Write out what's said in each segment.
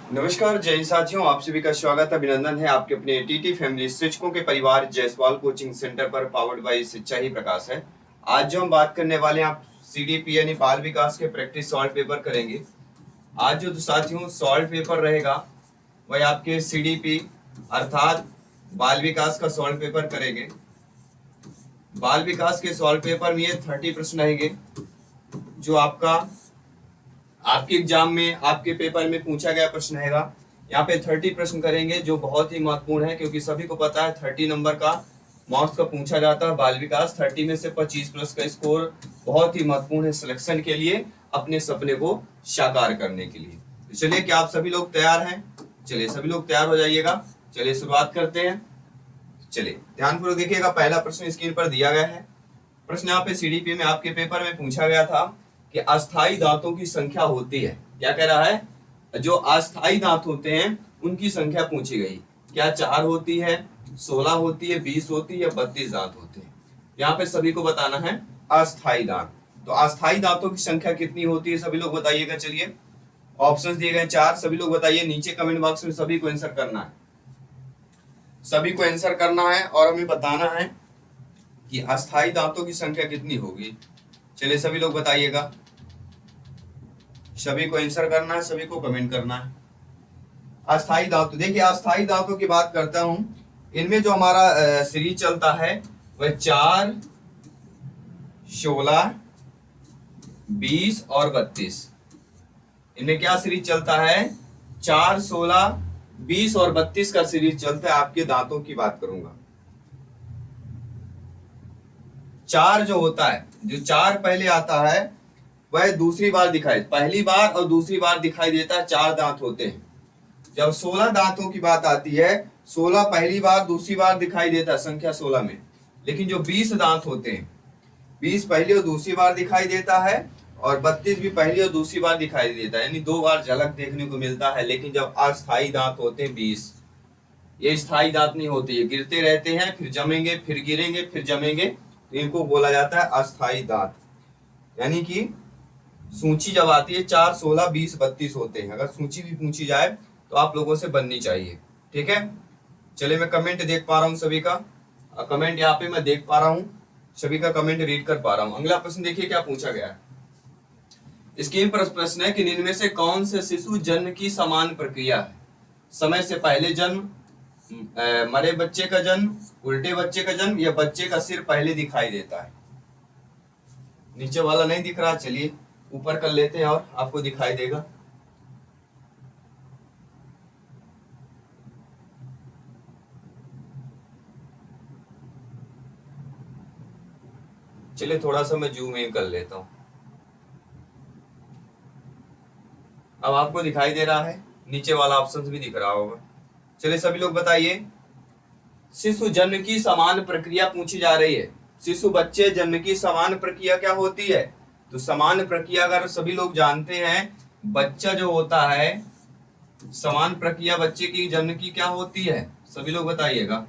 नमस्कार जय हिंद साथियों, आप सभी का स्वागत अभिनंदन है आपके अपने टीटी फैमिली शिक्षकों के परिवार जायसवाल कोचिंग सेंटर पर पावर्ड बाय शिक्षा ही प्रकाश है। आज जो हम बात करने वाले हैं, आप सीडीपी यानी बाल विकास के प्रैक्टिस सॉल्व पेपर करेंगे। आज जो साथियों सॉल्व पेपर रहेगा वह आपके सीडीपी अर्थात बाल विकास का सॉल्व पेपर करेंगे। बाल विकास के सॉल्व पेपर में ये 30 प्रश्न रहेंगे जो आपके एग्जाम में आपके पेपर में पूछा गया प्रश्न रहेगा। यहाँ पे 30 प्रश्न करेंगे जो बहुत ही महत्वपूर्ण है, क्योंकि सभी को पता है 30 नंबर का मार्क्स का पूछा जाता है बाल विकास। 30 में से 25 प्लस का स्कोर बहुत ही महत्वपूर्ण है सिलेक्शन के लिए, अपने सपने को साकार करने के लिए। तो चलिए, क्या आप सभी लोग तैयार हैं? चलिए सभी लोग तैयार हो जाइएगा। चलिए शुरुआत करते हैं। चलिए ध्यानपूर्वक देखिएगा, पहला प्रश्न स्क्रीन पर दिया गया है। प्रश्न यहाँ पे सीडीपी में आपके पेपर में पूछा गया था कि अस्थाई दांतों की संख्या होती है। क्या कह रहा है? जो अस्थाई दांत होते हैं उनकी संख्या पूछी गई। क्या 4 होती है, 16 होती है, 20 होती है या 32 दांत होते हैं? यहाँ पे सभी को बताना है अस्थाई दांत। तो अस्थाई दांतों की संख्या कितनी होती है सभी लोग बताइएगा। चलिए ऑप्शंस दिए गए 4, सभी लोग बताइए। नीचे कमेंट बॉक्स में सभी को आंसर करना है, सभी को आंसर करना है और हमें बताना है कि अस्थाई दांतों की संख्या कितनी होगी। चलिए सभी लोग बताइएगा, सभी को आंसर करना है, सभी को कमेंट करना है। अस्थाई दांत, देखिए अस्थाई दांतों की बात करता हूं, इनमें जो हमारा सीरीज चलता है वह 4, 16, 20 और 32। इनमें क्या सीरीज चलता है? 4, 16, 20 और 32 का सीरीज चलता है। आपके दांतों की बात करूंगा। 4 जो होता है, जो 4 पहले आता है वह दूसरी बार दिखाई, पहली बार और दूसरी बार दिखाई देता है। 4 दांत होते हैं। जब 16 दांतों की बात आती है, 16 पहली बार दूसरी बार दिखाई देता है संख्या 16 में। लेकिन जो 20 दांत होते हैं, 20 पहली और दूसरी बार दिखाई देता है और 32 भी पहली और दूसरी बार दिखाई देता है, यानी 2 बार झलक देखने को मिलता है। लेकिन जब अस्थाई दांत होते हैं 20, ये स्थायी दांत नहीं होते, ये गिरते रहते हैं, फिर जमेंगे, फिर गिरेंगे, फिर जमेंगे, तो इनको बोला जाता है अस्थाई दांत। यानी कि सूची जब आती है 4, 16, 20, 32 होते हैं। अगर सूची भी पूछी जाए तो आप लोगों से बननी चाहिए, ठीक है। चलिए मैं कमेंट देख पा रहा हूँ सभी का, कमेंट यहाँ पे मैं देख पा रहा हूँ, सभी का कमेंट रीड कर पा रहा हूँ। अगला प्रश्न देखिए क्या पूछा गया है। स्क्रीन पर प्रश्न है कि इनमें से कौन से शिशु जन्म की समान प्रक्रिया है? समय से पहले जन्म, मरे बच्चे का जन्म, उल्टे बच्चे का जन्म या बच्चे का सिर पहले दिखाई देता है? नीचे वाला नहीं दिख रहा, चलिए ऊपर कर लेते हैं और आपको दिखाई देगा। चलिए थोड़ा सा मैं जूम इन कर लेता हूं। अब आपको दिखाई दे रहा है, नीचे वाला ऑप्शन भी दिख रहा होगा। चलिए सभी लोग बताइए, शिशु जन्म की समान प्रक्रिया पूछी जा रही है। शिशु बच्चे जन्म की समान प्रक्रिया क्या होती है? तो समान प्रक्रिया अगर सभी लोग जानते हैं, बच्चा जो होता है, समान प्रक्रिया बच्चे की जन्म की क्या होती है? सभी लोग बताइएगा,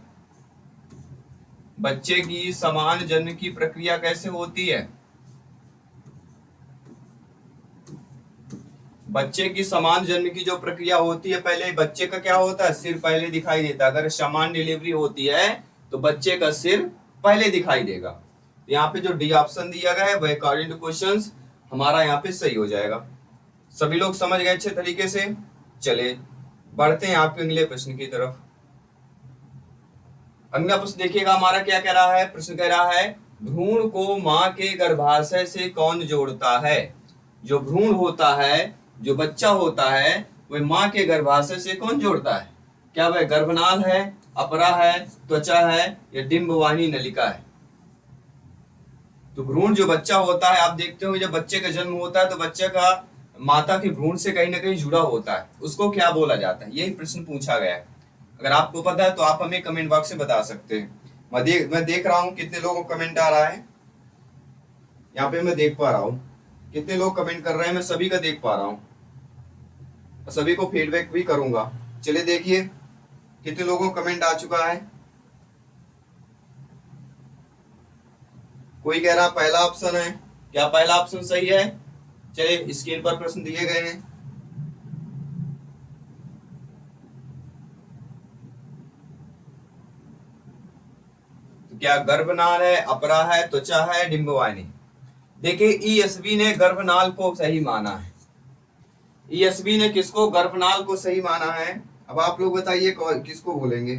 बच्चे की समान जन्म की प्रक्रिया कैसे होती है? बच्चे की समान जन्म की जो प्रक्रिया होती है, पहले बच्चे का क्या होता है? सिर पहले दिखाई देता है। अगर समान डिलीवरी होती है तो बच्चे का सिर पहले दिखाई देगा। यहाँ पे जो डी ऑप्शन दिया गया है वह अकॉर्डिंग टू क्वेश्चंस हमारा यहाँ पे सही हो जाएगा। सभी लोग समझ गए अच्छे तरीके से? चले बढ़ते हैं आपके अगले प्रश्न की तरफ। अगला प्रश्न देखिएगा हमारा क्या कह रहा है। प्रश्न कह रहा है, भ्रूण को मां के गर्भाशय से कौन जोड़ता है? जो भ्रूण होता है, जो बच्चा होता है, वह मां के गर्भाशय से कौन जोड़ता है? क्या वह गर्भनाल है, अपरा है, त्वचा है या डिंबवाहिनी नलिका है? तो भ्रूण जो बच्चा होता है, आप देखते हो जब बच्चे का जन्म होता है तो बच्चे का माता के भ्रूण से कहीं ना कहीं जुड़ा होता है, उसको क्या बोला जाता है? यही प्रश्न पूछा गया है। अगर आपको पता है तो आप हमें कमेंट बॉक्स में बता सकते हैं। मैं देख रहा हूं कितने लोगों को कमेंट आ रहा है, यहाँ पे मैं देख पा रहा हूँ कितने लोग कमेंट कर रहे हैं, मैं सभी का देख पा रहा हूँ, सभी को फीडबैक भी करूंगा। चलिए देखिए कितने लोगों को कमेंट आ चुका है। कोई कह रहा पहला ऑप्शन है, क्या पहला ऑप्शन सही है? चलिए स्क्रीन पर प्रश्न दिए गए हैं। क्या गर्भनाल है, अपरा है, त्वचा है, डिंबवाहिनी? देखिए ईएसबी ने गर्भनाल को सही माना है। ईएसबी ने किसको? गर्भनाल को सही माना है। अब आप लोग बताइए किसको बोलेंगे?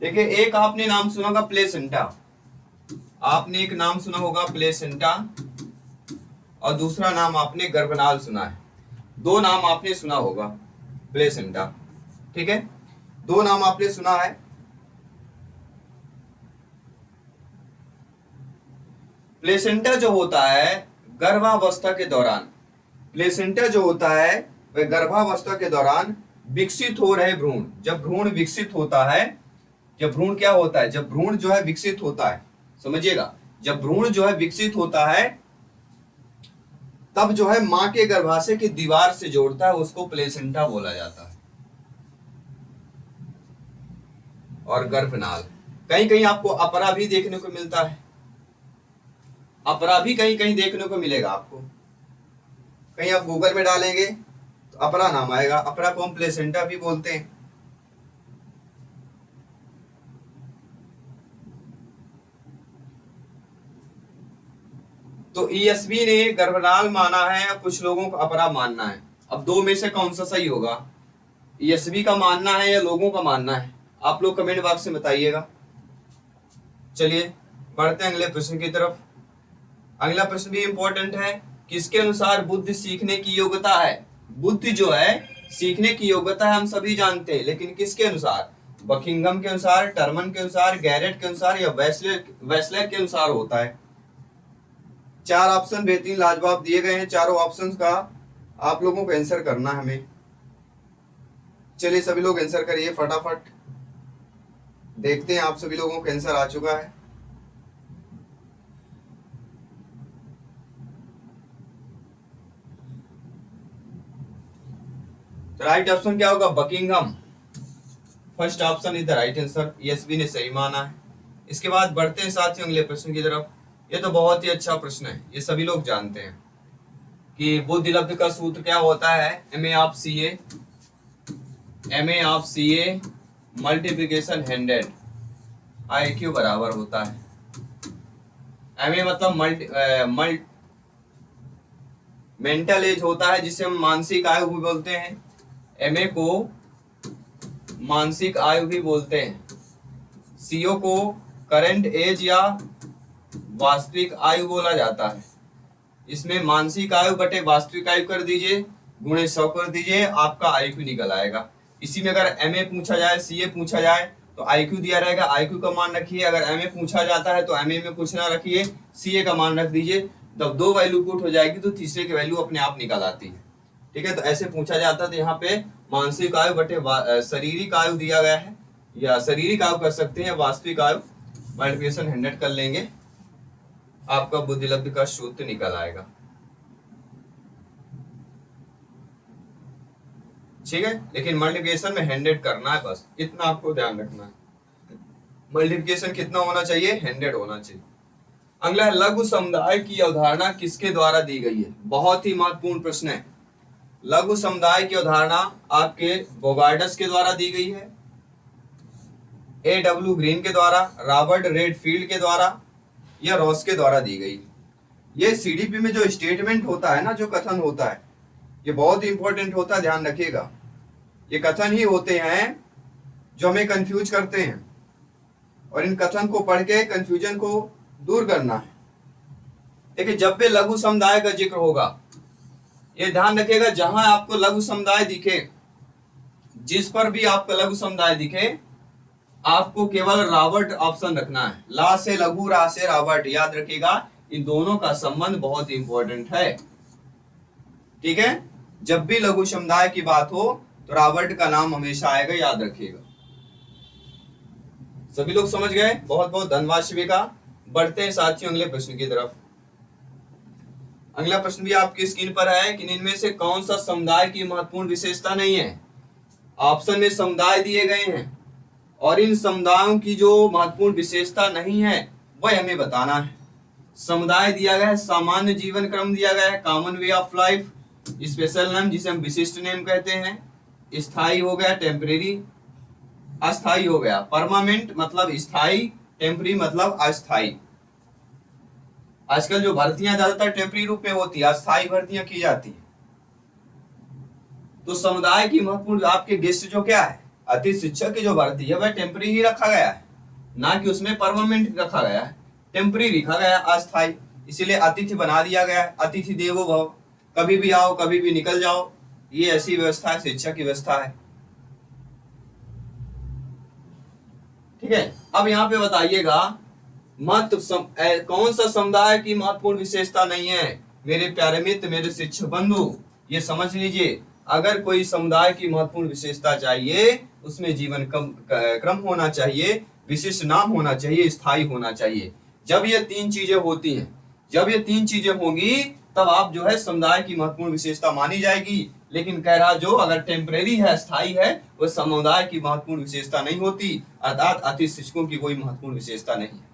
देखिए एक आपने नाम सुना होगा प्लेसेंटा, आपने एक नाम सुना होगा प्लेसेंटा, और दूसरा नाम आपने गर्भनाल सुना है। दो नाम आपने सुना होगा प्लेसेंटा, ठीक है, दो नाम आपने सुना है। प्लेसेंटा जो होता है गर्भावस्था के दौरान, प्लेसेंटा जो होता है वह गर्भावस्था के दौरान विकसित हो रहे भ्रूण, जब भ्रूण विकसित होता है, जब भ्रूण क्या होता है, जब भ्रूण जो है विकसित होता है, समझिएगा, जब भ्रूण जो है विकसित होता है तब जो है मां के गर्भाशय की दीवार से जोड़ता है, उसको प्लेसेंटा बोला जाता है। और गर्भनाल, कहीं कहीं आपको अपरा भी देखने को मिलता है, अपरा भी कहीं कहीं देखने को मिलेगा आपको, कहीं आप गूगल में डालेंगे तो अपरा नाम आएगा, अपरा को हम प्लेसेंटा भी बोलते हैं। तो ईएसबी ने गर्भनाल माना है, कुछ लोगों को अपरा मानना है। अब दो में से कौन सा सही होगा? ईएसबी का मानना है या लोगों का मानना है? आप लोग कमेंट बॉक्स में बताइएगा। चलिए बढ़ते हैं अगले प्रश्न की तरफ। अगला प्रश्न भी इंपॉर्टेंट है। किसके अनुसार बुद्धि सीखने की योग्यता है? बुद्धि जो है सीखने की योग्यता है, हम सभी जानते हैं, लेकिन किसके अनुसार? बकिंघम के अनुसार, टर्मन के अनुसार, गैरेट के अनुसार या वेस्लर के अनुसार होता है। चार ऑप्शन बेहतरीन लाजवाब दिए गए हैं, चारों ऑप्शंस का आप लोगों को आंसर करना है हमें। चलिए सभी लोग आंसर करिए फटाफट, देखते हैं आप सभी लोगों का आंसर आ चुका है। तो राइट ऑप्शन क्या होगा? Buckingham. First option is the right answer, ESB ने सही माना है। इसके बाद बढ़ते हैं साथियों अगले प्रश्न की तरफ। ये तो बहुत ही अच्छा प्रश्न है, ये सभी लोग जानते हैं कि बुद्धि लब्ध का सूत्र क्या होता है? MA of CA multiplication 100 IQ बराबर होता है। MA मतलब मेंटल एज होता है, जिसे हम मानसिक आयु भी बोलते हैं। MA को मानसिक आयु भी बोलते हैं। CO को करंट एज या वास्तविक आयु बोला जाता है। इसमें मानसिक आयु बटे वास्तविक आयु कर दीजिए, गुणे 100 कर दीजिए, आपका IQ निकल आएगा। इसी में अगर MA पूछा जाए, CA पूछा जाए तो IQ दिया रहेगा, IQ का मान रखिए। अगर MA पूछा जाता है तो MA में कुछ ना रखिए, CA का मान रख दीजिए। जब दो वैल्यू पुट हो जाएगी तो तीसरे की वैल्यू अपने आप निकल आती है, ठीक है। तो ऐसे पूछा जाता है, तो यहाँ पे मानसिक आयु बटे शारीरिक आयु दिया गया है, या शारीरिक आयु कर सकते हैं, वास्तविक आयु मल्टीप्लिकेशन 100 कर लेंगे, आपका बुद्धि लब्ध का सूत्र निकल आएगा, ठीक है। लेकिन मल्टीप्लिकेशन में 100 करना है, बस इतना आपको ध्यान रखना है। मल्टीप्लिकेशन कितना होना चाहिए? 100 होना चाहिए। अगला है लघु समुदाय की अवधारणा किसके द्वारा दी गई है? बहुत ही महत्वपूर्ण प्रश्न है। लघु समुदाय की अवधारणा आपके बोगार्डस के द्वारा दी गई है, A.W. ग्रीन के द्वारा, रॉबर्ट रेडफील्ड के द्वारा या रॉस के द्वारा दी गई। ये CDP में जो स्टेटमेंट होता है ना, जो कथन होता है, ये बहुत ही इंपॉर्टेंट होता है, ध्यान रखिएगा। ये कथन ही होते हैं जो हमें कंफ्यूज करते हैं, और इन कथन को पढ़ के कंफ्यूजन को दूर करना है। देखिए जब भी लघु समुदाय का जिक्र होगा, ये ध्यान रखिएगा, जहां आपको लघु समुदाय दिखे, जिस पर भी आपका लघु समुदाय दिखे, आपको केवल रॉबर्ट ऑप्शन रखना है। ला से लघु, रा से रॉबर्ट, याद रखिएगा, इन दोनों का संबंध बहुत इंपॉर्टेंट है, ठीक है। जब भी लघु समुदाय की बात हो तो रॉबर्ट का नाम हमेशा आएगा, याद रखिएगा। सभी लोग समझ गए? बहुत बहुत धन्यवाद सभी का। बढ़ते हैं साथियों अगले प्रश्न की तरफ। अगला प्रश्न भी आपकी स्क्रीन पर है कि इनमें से कौन सा समुदाय की महत्वपूर्ण विशेषता नहीं है? ऑप्शन में समुदाय दिए गए हैं और इन समुदायों की जो महत्वपूर्ण विशेषता नहीं है वह हमें बताना है। समुदाय दिया गया है, सामान्य जीवन क्रम दिया गया है, common way of life, special name जिसे हम विशिष्ट नेम कहते हैं, स्थायी हो गया टेम्परेरी, अस्थाई हो गया, परमानेंट मतलब स्थाई, टेम्पररी मतलब अस्थाई। आजकल जो भर्तियां ज्यादातर टेम्पररी रूप में होती है, अस्थाई भर्तियां की जाती है। तो समुदाय की महत्वपूर्ण आपके गेस्ट जो क्या है, अतिथि शिक्षक की जो भर्ती है वह टेम्पररी ही रखा गया है, ना कि उसमें परमानेंट रखा गया है, टेम्पररी लिखा गया है, अस्थाई, इसीलिए अतिथि बना दिया गया है। अतिथि देवो भव, कभी भी आओ कभी भी निकल जाओ, ये ऐसी व्यवस्था है, शिक्षा की व्यवस्था है। ठीक है, अब यहाँ पे बताइएगा कौन सा समुदाय की महत्वपूर्ण विशेषता नहीं है। मेरे प्यारे मित्र, मेरे शिक्षक बंधु, ये समझ लीजिए, अगर कोई समुदाय की महत्वपूर्ण विशेषता चाहिए, उसमें जीवन क्रम होना चाहिए, विशिष्ट नाम होना चाहिए, स्थायी होना चाहिए। जब ये तीन चीजें होती हैं, जब ये तीन चीजें होंगी, तब आप जो है समुदाय की महत्वपूर्ण विशेषता मानी जाएगी। लेकिन कह रहा जो अगर टेम्परेरी है, स्थायी है, वह समुदाय की महत्वपूर्ण विशेषता नहीं होती, अर्थात अतिथि शिक्षकों की कोई महत्वपूर्ण विशेषता नहीं है।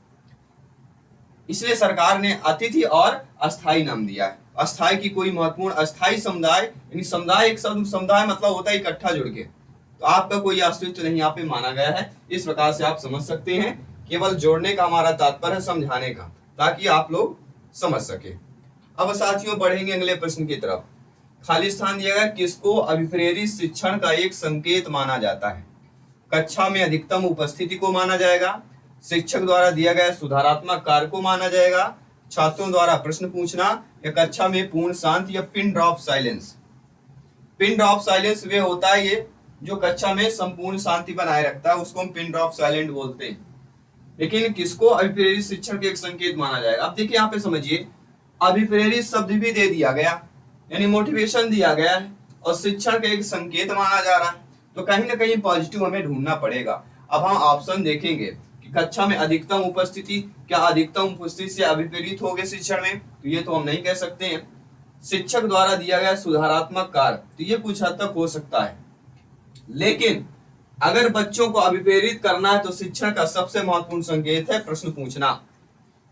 इसलिए सरकार ने अतिथि और अस्थाई नाम दिया है। अस्थाई की कोई महत्वपूर्ण, अस्थाई समुदाय यानी समुदाय, एक समुदाय मतलब होता है इकट्ठा जुड़ के, तो आपका कोई अस्तित्व नहीं यहाँ पे माना गया है। इस प्रकार से आप समझ सकते हैं, केवल जोड़ने का हमारा तात्पर्य है, समझाने का, ताकि आप लोग समझ सके। अब साथियों बढ़ेंगे अगले प्रश्न की तरफ। खाली स्थान दिया गया, किसको अभिप्रेरित शिक्षण का एक संकेत माना जाता है? कक्षा में अधिकतम उपस्थिति को माना जाएगा, शिक्षक द्वारा दिया गया सुधारात्मक कार्य को माना जाएगा, छात्रों द्वारा प्रश्न पूछना, या कक्षा में पूर्ण शांति, या pin drop silence. Pin drop silence वे होता है ये जो कक्षा में संपूर्ण शांति बनाए रखता है, उसको हम पिन ड्रॉप साइलेंट बोलते हैं। लेकिन किसको अभिप्रेरित शिक्षण के एक संकेत माना जाएगा? अब देखिए यहाँ पे समझिए, अभिप्रेरित शब्द भी दे दिया गया, यानी मोटिवेशन दिया गया है, और शिक्षण का एक संकेत माना जा रहा है, तो कहीं ना कहीं पॉजिटिव हमें ढूंढना पड़ेगा। अब हम ऑप्शन देखेंगे कि कक्षा में अधिकतम उपस्थिति, क्या अधिकतम उपस्थिति से अभिप्रेरित हो गए शिक्षण में? तो ये तो हम नहीं कह सकते हैं। शिक्षक द्वारा दिया गया सुधारात्मक कार्य, तो ये कुछ हद तक हो सकता है। लेकिन अगर बच्चों को अभिप्रेरित करना है, तो शिक्षण का सबसे महत्वपूर्ण संकेत है प्रश्न पूछना।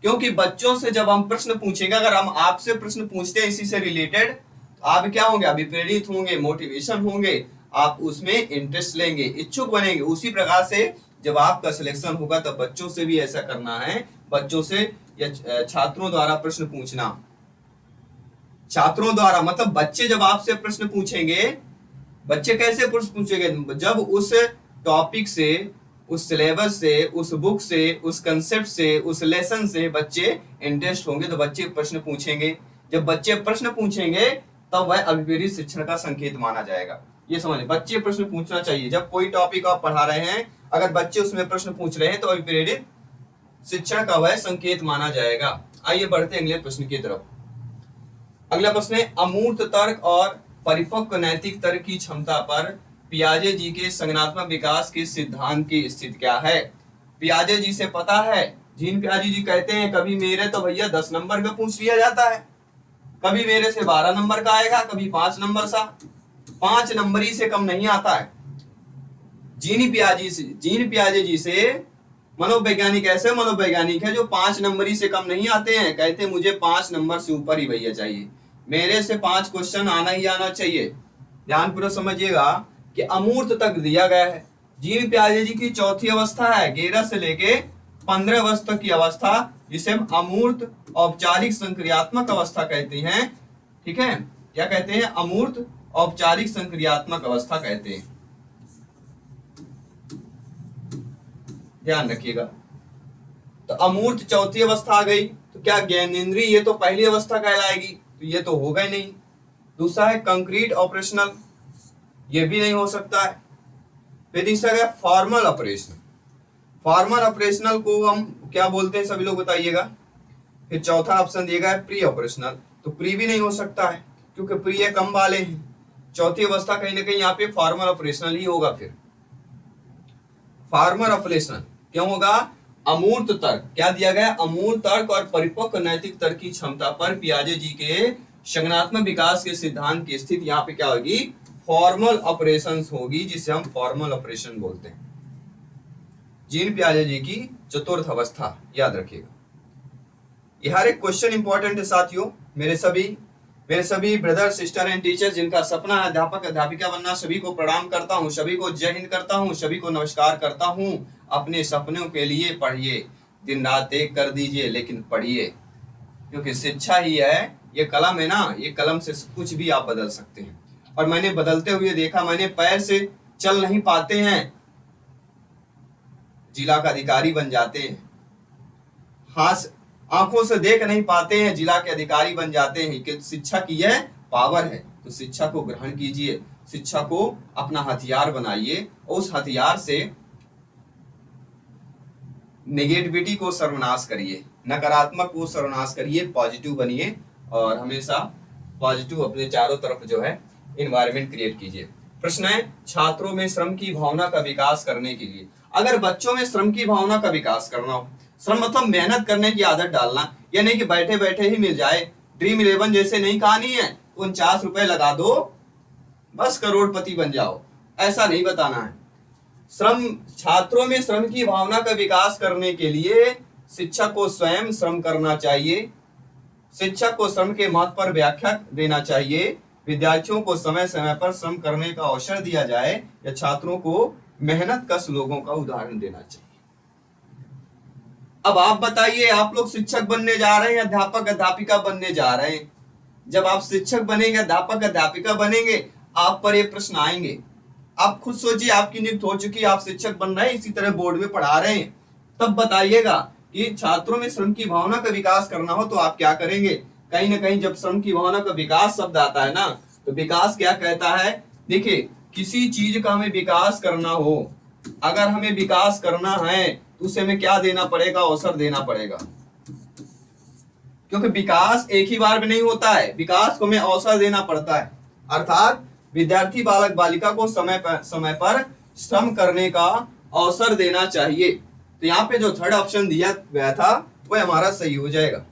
क्योंकि बच्चों से जब हम प्रश्न पूछेंगे, अगर हम आपसे प्रश्न पूछते हैं इसी से रिलेटेड, तो आप क्या होंगे? अभिप्रेरित होंगे, मोटिवेशन होंगे, आप उसमें इंटरेस्ट लेंगे, इच्छुक बनेंगे। उसी प्रकार से जब आपका सिलेक्शन होगा, तब बच्चों से भी ऐसा करना है, बच्चों से या छात्रों द्वारा प्रश्न पूछना। छात्रों द्वारा मतलब बच्चे जब आपसे प्रश्न पूछेंगे, बच्चे कैसे प्रश्न पूछेंगे? जब उस टॉपिक से, उस सिलेबस से, उस बुक से, उस कंसेप्ट से, उस लेसन से बच्चे इंटरेस्ट होंगे, तो बच्चे प्रश्न पूछेंगे। जब बच्चे प्रश्न पूछेंगे, तब वह अभिप्रेरित शिक्षण का संकेत माना जाएगा। ये समझ, बच्चे प्रश्न पूछना चाहिए। जब कोई टॉपिक आप पढ़ा रहे हैं, अगर बच्चे उसमें प्रश्न पूछ रहे हैं, तो अभिप्रेरित शिक्षण का वह संकेत माना जाएगा। आइए बढ़ते अगले प्रश्न की तरफ। अगला प्रश्न है, अमूर्त तर्क और परिपक्व नैतिक तर्क की क्षमता पर पियाजे जी के संज्ञानात्मक विकास के सिद्धांत की स्थिति क्या है? पियाजे जी से पता है, जीन पियाजे जी कहते हैं, कभी मेरे तो भैया 10 नंबर का पूछ लिया जाता है, कभी मेरे से 12 नंबर का आएगा, कभी 5 नंबर सा, 5 नंबरी से कम नहीं आता है। जीन पियाजे जी से मनोवैज्ञानिक ऐसे मनोवैज्ञानिक है जो 5 नंबरी से कम नहीं आते हैं, कहते मुझे 5 नंबर से ऊपर ही भैया चाहिए, मेरे से 5 क्वेश्चन आना ही आना चाहिए। ध्यानपूर्वक समझिएगा कि अमूर्त तक दिया गया है। जीन पियाजे जी की चौथी अवस्था है, 11 से लेके 15 वर्ष तक की अवस्था, जिसे हम अमूर्त औपचारिक संक्रियात्मक अवस्था कहते हैं। ठीक है, क्या कहते हैं? अमूर्त औपचारिक संक्रियात्मक अवस्था कहते हैं। ध्यान रखिएगा। तो अमूर्त चौथी अवस्था आ गई, तो क्या ज्ञानेंद्रिय ये तो पहली अवस्था कहलाएगी? तो ये तो होगा ही नहीं। दूसरा है कंक्रीट ऑपरेशनल, ये भी नहीं हो सकता है। फिर तीसरा है फॉर्मल ऑपरेशनल। फॉर्मल ऑपरेशनल को हम क्या बोलते हैं, सभी लोग बताइएगा। फिर चौथा ऑप्शन दिया है प्री ऑपरेशनल, तो प्री भी नहीं हो सकता है, क्योंकि प्री ये कम वाले हैं। चौथी अवस्था कहीं ना कहीं यहाँ पे फॉर्मल ऑपरेशनल ही होगा। फिर फॉर्मल ऑपरेशनल क्यों होगा? अमूर्त तर्क, क्या दिया गया? अमूर्त तर्क और परिपक्व नैतिक तर्क की क्षमता पर पियाजे जी के संज्ञानात्मक विकास के सिद्धांत की स्थिति यहाँ पे क्या होगी? फॉर्मल ऑपरेशंस होगी, जिसे हम फॉर्मल ऑपरेशन बोलते हैं। जीन पियाजे जी की चतुर्थ अवस्था याद रखिएगा। यह एक क्वेश्चन इंपॉर्टेंट है साथियों, मेरे सभी मेरे सभी ब्रदर सिस्टर एंड टीचर जिनका सपना है अध्यापक अध्यापिका बनना, सभी को प्रणाम करता हूँ, सभी को जय हिंद करता हूँ, सभी को नमस्कार करता हूँ। अपने सपनों के लिए पढ़िए, दिन रात एक कर दीजिए लेकिन पढ़िए, क्योंकि शिक्षा ही है, ये कलम है ना, ये कलम से कुछ भी आप बदल सकते हैं। और मैंने बदलते हुए देखा, मैंने पैर से चल नहीं पाते हैं, जिला का अधिकारी बन जाते हैं, हाथ आंखों से देख नहीं पाते हैं, जिला के अधिकारी बन जाते हैं। कि शिक्षा की यह पावर है, तो शिक्षा को ग्रहण कीजिए, शिक्षा को अपना हथियार बनाइए, उस हथियार से नेगेटिविटी को सर्वनाश करिए, नकारात्मक को सर्वनाश करिए, पॉजिटिव बनिए और हमेशा पॉजिटिव अपने चारों तरफ जो है एनवायरनमेंट क्रिएट कीजिए। प्रश्न है, छात्रों में श्रम की भावना का विकास करने के लिए, अगर बच्चों में श्रम की भावना का विकास करना हो, श्रम मतलब मेहनत करने की आदत डालना, यह नहीं कि बैठे बैठे ही मिल जाए, ड्रीम 11 जैसे नहीं कहानी है 49 रुपए लगा दो बस करोड़पति बन जाओ, ऐसा नहीं बताना है। श्रम, छात्रों में श्रम की भावना का विकास करने के लिए शिक्षक को स्वयं श्रम करना चाहिए, शिक्षक को श्रम के महत्व पर व्याख्या देना चाहिए, विद्यार्थियों को समय समय पर श्रम करने का अवसर दिया जाए, या छात्रों को मेहनत कश लोगों का उदाहरण देना चाहिए। अब आप बताइए, आप लोग शिक्षक बनने जा रहे हैं, अध्यापक अध्यापिका बनने जा रहे हैं, जब आप शिक्षक बनेंगे, अध्यापक अध्यापिका बनेंगे, आप पर ये प्रश्न आएंगे। आप खुद सोचिए, आपकी नियुक्ति हो चुकी है, आप शिक्षक बन रहे हैं, इसी तरह बोर्ड में पढ़ा रहे हैं, तब बताइएगा कि छात्रों में श्रम की भावना का विकास करना हो तो आप क्या करेंगे। कहीं ना कहीं जब श्रम की भावना का विकास शब्द आता है ना, तो विकास क्या कहता है, देखिए किसी चीज का हमें विकास करना हो, अगर हमें विकास करना है तो उसे हमें क्या देना पड़ेगा, अवसर देना पड़ेगा, क्योंकि विकास एक ही बार में नहीं होता है, विकास को हमें अवसर देना पड़ता है। अर्थात विद्यार्थी बालक बालिका को समय पर श्रम करने का अवसर देना चाहिए। तो यहाँ पे जो थर्ड ऑप्शन दिया गया था वह हमारा सही हो जाएगा।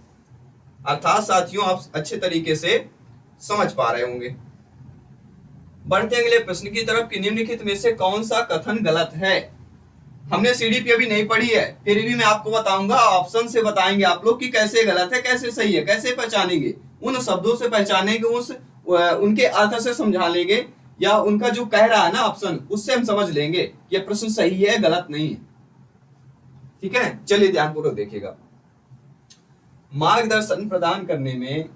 अर्थात साथियों, आप अच्छे तरीके से समझ पा रहे होंगे। बढ़ते अगले प्रश्न की तरफ कि निम्नलिखित में से कौन सा कथन गलत है। हमने सीडीपी अभी नहीं पढ़ी है, फिर भी मैं आपको बताऊंगा, ऑप्शन से बताएंगे आप लोग कि कैसे गलत है, कैसे सही है, कैसे पहचानेंगे, उन शब्दों से पहचानेंगे, उनके अर्थ से समझा लेंगे, या उनका जो कह रहा है ना ऑप्शन, उससे हम समझ लेंगे कि प्रश्न सही है गलत नहीं है। ठीक है, चलिए ध्यानपूर्वक देखिएगा। मार्गदर्शन प्रदान करने में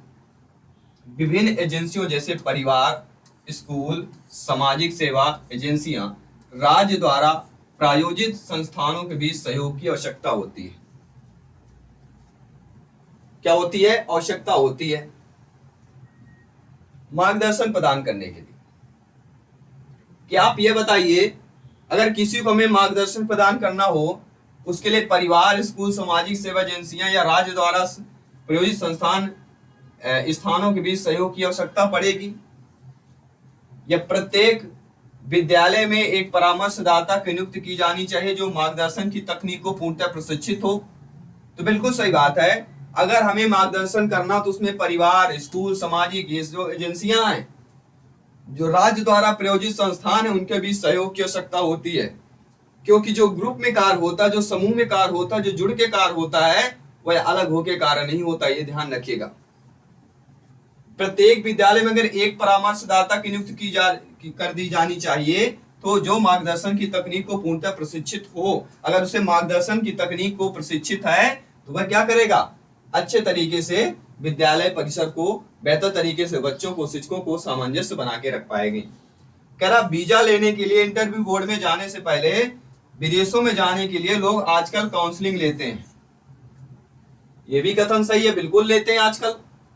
विभिन्न एजेंसियों जैसे परिवार, स्कूल, सामाजिक सेवा एजेंसियां, राज्य द्वारा प्रायोजित संस्थानों के बीच सहयोग की आवश्यकता होती है। क्या होती है, आवश्यकता होती है मार्गदर्शन प्रदान करने के लिए। कि आप ये बताइए, अगर किसी को हमें मार्गदर्शन प्रदान करना हो, उसके लिए परिवार, स्कूल, सामाजिक सेवा एजेंसियां या राज्य द्वारा प्रायोजित स्थानों के बीच सहयोग की आवश्यकता पड़ेगी, या प्रत्येक विद्यालय में एक परामर्शदाता की नियुक्ति की जानी चाहिए जो मार्गदर्शन की तकनीक को पूर्णतः प्रशिक्षित हो। तो बिल्कुल सही बात है, अगर हमें मार्गदर्शन करना तो उसमें परिवार, स्कूल, सामाजिक ये जो एजेंसियां हैं, जो राज्य द्वारा प्रायोजित संस्थान है, उनके बीच सहयोग की आवश्यकता होती है। क्योंकि जो ग्रुप में कार्य होता है, जो समूह में कार्य होता है, जो जुड़ के कार्य होता है, वह अलग होके कार्य नहीं होता, ये ध्यान रखिएगा। प्रत्येक विद्यालय में अगर एक परामर्शदाता की नियुक्ति कर दी जानी चाहिए, तो जो मार्गदर्शन की तकनीक को पूर्णतः प्रशिक्षित हो, अगर उसे मार्गदर्शन की तकनीक को प्रशिक्षित है तो वह क्या करेगा, अच्छे तरीके से विद्यालय परिसर को बेहतर तरीके से बच्चों को, शिक्षकों को सामंजस्य बना के रख पाएंगे। कह रहा वीजा लेने के लिए, इंटरव्यू बोर्ड में जाने से पहले विदेशों में जाने के लिए लोग आजकल काउंसलिंग लेते हैं। ये भी कथन सही है, बिल्कुल लेते हैं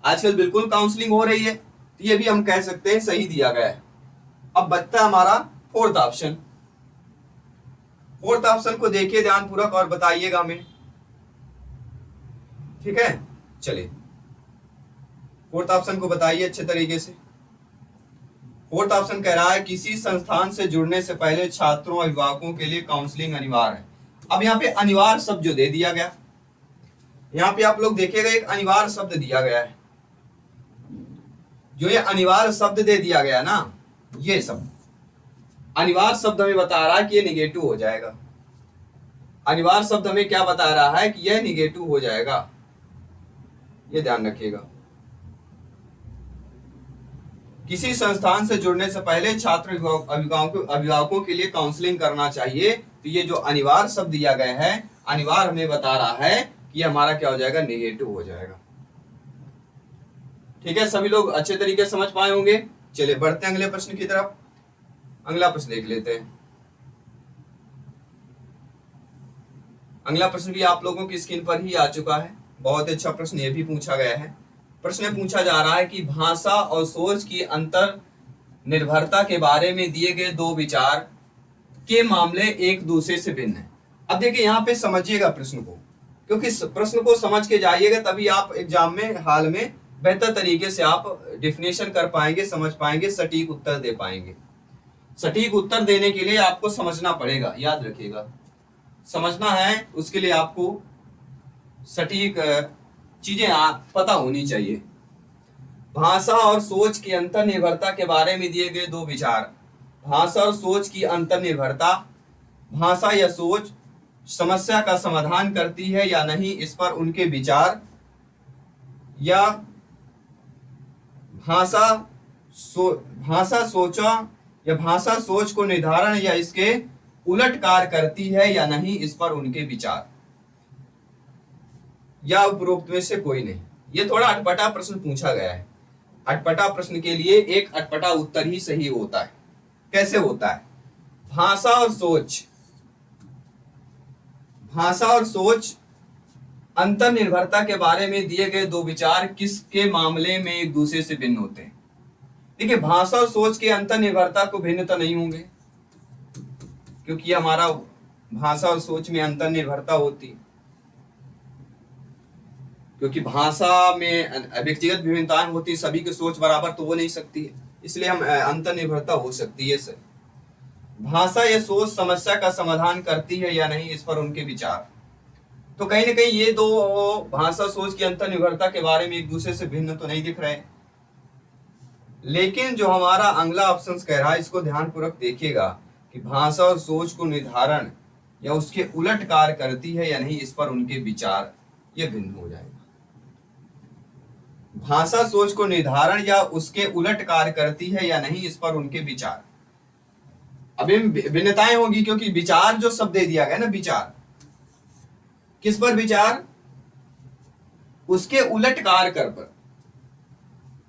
आजकल बिल्कुल काउंसलिंग हो रही है, तो ये भी हम कह सकते हैं सही दिया गया है। अब बचता है हमारा फोर्थ ऑप्शन। फोर्थ ऑप्शन को देखिए ध्यानपूर्वक और बताइएगा हमें। ठीक है, चलिए फोर्थ ऑप्शन को बताइए अच्छे तरीके से। फोर्थ ऑप्शन कह रहा है किसी संस्थान से जुड़ने से पहले छात्रों और अभिभावकों के लिए काउंसलिंग अनिवार्य है। अब यहाँ पे अनिवार्य शब्द जो दे दिया गया, यहाँ पे आप लोग देखिएगा एक अनिवार्य शब्द दिया गया है। जो ये अनिवार्य शब्द दे दिया गया ना, ये शब्द अनिवार्य शब्द हमें बता रहा है कि ये निगेटिव हो जाएगा। अनिवार्य शब्द हमें क्या बता रहा है कि यह निगेटिव हो जाएगा, ये ध्यान रखिएगा। किसी संस्थान से जुड़ने से पहले छात्र अभिभावकों के लिए काउंसलिंग करना चाहिए। तो ये जो अनिवार्य शब्द दिया गया है, अनिवार्य हमें बता रहा है कि हमारा क्या हो जाएगा, नेगेटिव हो जाएगा। ठीक है, सभी लोग अच्छे तरीके से समझ पाए होंगे। चलिए बढ़ते हैं अगले प्रश्न की तरफ। अगला प्रश्न देख लेते हैं। अगला प्रश्न भी आप लोगों की स्क्रीन पर ही आ चुका है। बहुत अच्छा प्रश्न ये भी पूछा गया है। प्रश्न पूछा जा रहा है कि भाषा और सोच की अंतर निर्भरता के बारे में दिए गए दो विचार के मामले एक दूसरे से भिन्न है। अब देखिए यहाँ पे समझिएगा प्रश्न को, क्योंकि प्रश्न को समझ के जाइएगा तभी आप एग्जाम में हाल में बेहतर तरीके से आप डिफिनेशन कर पाएंगे, समझ पाएंगे, सटीक उत्तर दे पाएंगे। सटीक उत्तर देने के लिए आपको समझना पड़ेगा, याद रखिएगा। समझना है उसके लिए आपको सटीक चीजें पता होनी चाहिए। भाषा और सोच की अंतर निर्भरता के बारे में दिए गए दो विचार। भाषा और सोच की अंतर निर्भरता, भाषा या सोच समस्या का समाधान करती है या नहीं, इस पर उनके विचार, या भाषा सोच को निर्धारण या इसके उलट कार्य करती है या नहीं, इस पर उनके विचार, या उपरोक्त में से कोई नहीं। ये थोड़ा अटपटा प्रश्न पूछा गया है। अटपटा प्रश्न के लिए एक अटपटा उत्तर ही सही होता है। कैसे होता है? भाषा और सोच अंतर निर्भरता के बारे में दिए गए दो विचार किसके मामले में एक दूसरे से भिन्न होते हैं। देखिए, भाषा और सोच के अंतर निर्भरता को भिन्नता नहीं होंगे, क्योंकि हमारा भाषा और सोच में अंतर निर्भरता होती है। क्योंकि भाषा में व्यक्तिगत विभिन्नताएं होती, सभी की सोच बराबर तो हो नहीं सकती है, इसलिए हम अंतर निर्भरता हो सकती है सर। भाषा या सोच समस्या का समाधान करती है या नहीं, इस पर उनके विचार। तो कहीं ना कहीं ये दो भाषा सोच की अंतर निर्भरता के बारे में एक दूसरे से भिन्न तो नहीं दिख रहे, लेकिन जो हमारा अगला ऑप्शन कह रहा है, इसको ध्यानपूर्वक देखिएगा कि भाषा और सोच को निर्धारण या उसके उलट कार्य करती है या नहीं, इस पर उनके विचार, ये भिन्न हो जाएगा। भाषा सोच को निर्धारण या उसके उलट कार्य करती है या नहीं, इस पर उनके विचार। अभी भिन्नताएं होगी, क्योंकि विचार जो शब्द दे दिया गया ना, विचार किस पर विचार? उसके उलट कार्य कर पर,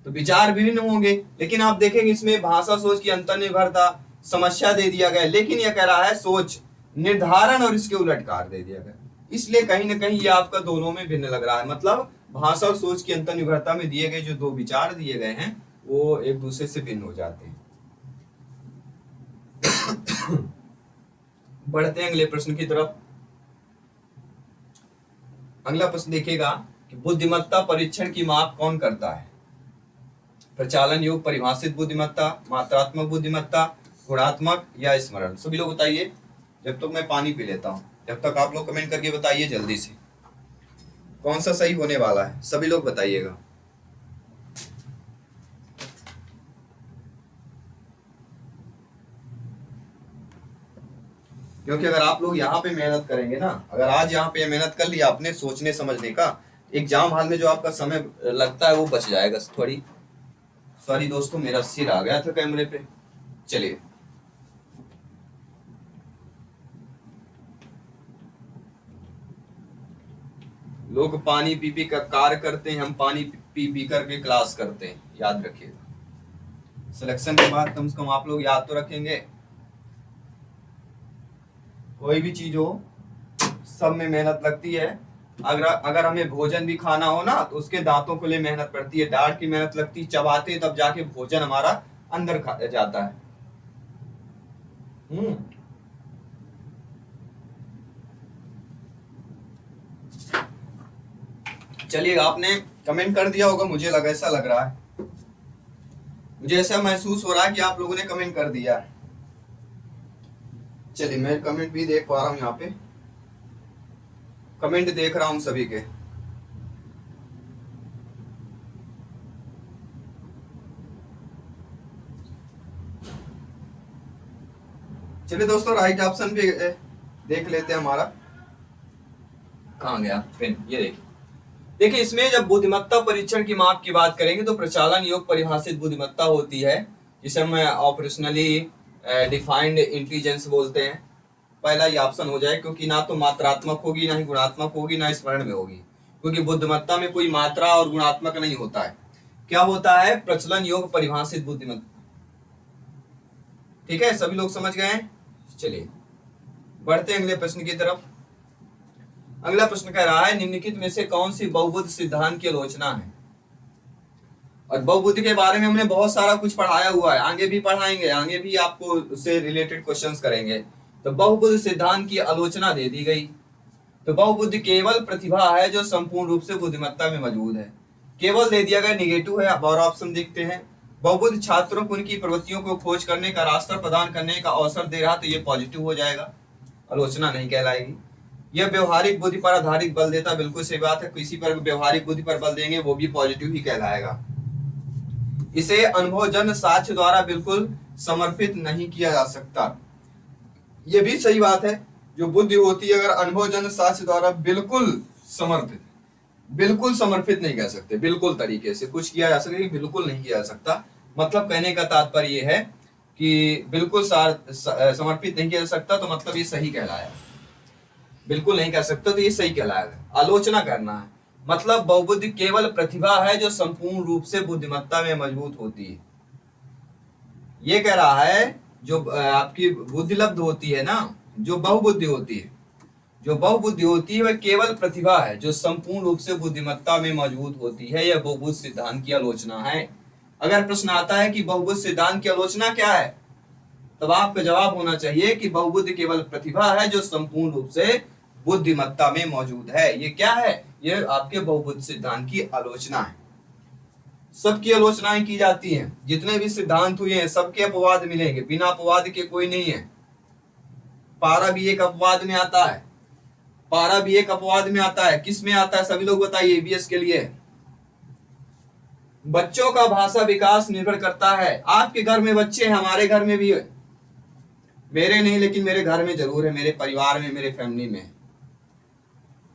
तो विचार विभिन्न होंगे। लेकिन आप देखेंगे इसमें भाषा सोच की अंतर निर्भरता समस्या दे दिया गया, लेकिन यह कह रहा है सोच निर्धारण और इसके उलट कार्य दे दिया गया। इसलिए कहीं ना कहीं ये आपका दोनों में भिन्न लग रहा है। मतलब भाषा और सोच की अंतर निर्भरता में दिए गए जो दो विचार दिए गए हैं वो एक दूसरे से भिन्न हो जाते हैं। बढ़ते हैं अगले प्रश्न की तरफ। अगला प्रश्न देखिएगा कि बुद्धिमत्ता परीक्षण की माप कौन करता है? प्रचालन योग, परिभाषित बुद्धिमत्ता, मात्रात्मक बुद्धिमत्ता, गुणात्मक या स्मरण। सभी लोग बताइए। जब तक मैं पानी पी लेता हूं, जब तक आप लोग कमेंट करके बताइए जल्दी से कौन सा सही होने वाला है। सभी लोग बताइएगा। क्योंकि अगर आप लोग यहाँ पे मेहनत करेंगे ना, अगर आज यहाँ पे मेहनत कर लिया आपने सोचने समझने का, एग्जाम हॉल में जो आपका समय लगता है वो बच जाएगा थोड़ी। सॉरी दोस्तों, मेरा सिर आ गया था कैमरे पे। चलिए, लोग पानी पी पी कर कार्य करते हैं, हम पानी पी पी करके क्लास करते हैं, याद रखिएगा। सिलेक्शन के बाद कम से कम आप लोग याद तो रखेंगे। कोई भी चीज हो, सब में मेहनत लगती है। अगर हमें भोजन भी खाना हो ना, तो उसके दांतों के लिए मेहनत पड़ती है, दांत की मेहनत लगती है, चबाते तब जाके भोजन हमारा अंदर जाता है। चलिए, आपने कमेंट कर दिया होगा, मुझे लगा, ऐसा लग रहा है, मुझे ऐसा महसूस हो रहा है कि आप लोगों ने कमेंट कर दिया है। चलिए, मैं कमेंट भी देख पा रहा हूं, यहाँ पे कमेंट देख रहा हूं सभी के। चलिए दोस्तों, राइट ऑप्शन भी देख लेते हैं। हमारा कहाँ गया पेन? ये देखिए, देखिए, इसमें जब बुद्धिमत्ता परीक्षण की माप की बात करेंगे तो प्रचालन योग्य परिभाषित बुद्धिमत्ता होती है, जिसे हम ऑपरेशनली डिफाइंड इंटेलिजेंस बोलते हैं। पहला ये ऑप्शन हो जाए, क्योंकि ना तो मात्रात्मक होगी, ना ही गुणात्मक होगी, ना स्मरण में होगी, क्योंकि बुद्धिमत्ता में कोई मात्रा और गुणात्मक नहीं होता है। क्या होता है? प्रचलन योग्य परिभाषित बुद्धिमत्ता। ठीक है, सभी लोग समझ गए हैं? चलिए बढ़ते हैं अगले प्रश्न की तरफ। अगला प्रश्न कह रहा है, निम्नलिखित में से कौन सी बहुबुद्धि सिद्धांत की आलोचना है? और बहुबुद्धि के बारे में हमने बहुत सारा कुछ पढ़ाया हुआ है, आगे भी पढ़ाएंगे, आगे भी आपको उससे रिलेटेड क्वेश्चंस करेंगे। तो बहुबुद्धि सिद्धांत की आलोचना दे दी गई। तो बहुबुद्धि केवल प्रतिभा है जो संपूर्ण रूप से बुद्धिमत्ता में मौजूद है। केवल दे दिया गया निगेटिव है। अब और ऑप्शन देखते हैं। बहुबुद्धि छात्रों को उनकी प्रवृत्तियों को खोज करने का रास्ता प्रदान करने का अवसर दे रहा, तो ये पॉजिटिव हो जाएगा, आलोचना नहीं कहलाएगी। यह व्यवहारिक बुद्धि पर आधारित बल देता, बिल्कुल सही बात है, किसी पर व्यवहारिक बुद्धि पर बल देंगे वो भी पॉजिटिव ही कहलाएगा। इसे अनुभवजन्य साक्ष्य द्वारा बिल्कुल समर्पित नहीं किया जा सकता, ये भी सही बात है। जो बुद्धि होती है, अगर अनुभवजन्य साक्ष्य द्वारा बिल्कुल समर्पित नहीं कर सकते, बिल्कुल तरीके से कुछ किया जा सकता, बिल्कुल नहीं किया जा सकता। मतलब कहने का तात्पर्य ये है कि बिल्कुल समर्पित नहीं किया जा सकता, तो मतलब ये सही कहलाया। बिल्कुल नहीं कर सकता तो ये सही कहलाएगा। आलोचना करना है, मतलब बहुबुद्धि केवल प्रतिभा है जो संपूर्ण रूप से बुद्धिमत्ता में मजबूत होती है। ये कह रहा है जो आपकी बुद्धिलब्ध होती है ना, जो बहुबुद्धि होती है वह केवल प्रतिभा है जो संपूर्ण रूप से बुद्धिमत्ता में मौजूद होती है। यह बहुबुद्धि सिद्धांत की आलोचना है। अगर प्रश्न आता है कि बहुबुद्धि सिद्धांत की आलोचना क्या है, तब आपका जवाब होना चाहिए कि बहुबुद्धि केवल प्रतिभा है जो संपूर्ण रूप से बुद्धिमत्ता में मौजूद है। ये क्या है? ये आपके बहुबुद्धि सिद्धांत की आलोचना है। सबकी आलोचनाएं की जाती हैं, जितने भी सिद्धांत हुए हैं सबके अपवाद मिलेंगे, बिना अपवाद के कोई नहीं है। पारा भी एक अपवाद में आता है, किस में आता है सभी लोग बताइए, ईवीएस के लिए। बच्चों का भाषा विकास निर्भर करता है। आपके घर में बच्चे हैं, हमारे घर में भी है, मेरे नहीं लेकिन मेरे घर में जरूर है, मेरे परिवार में, मेरे फैमिली में।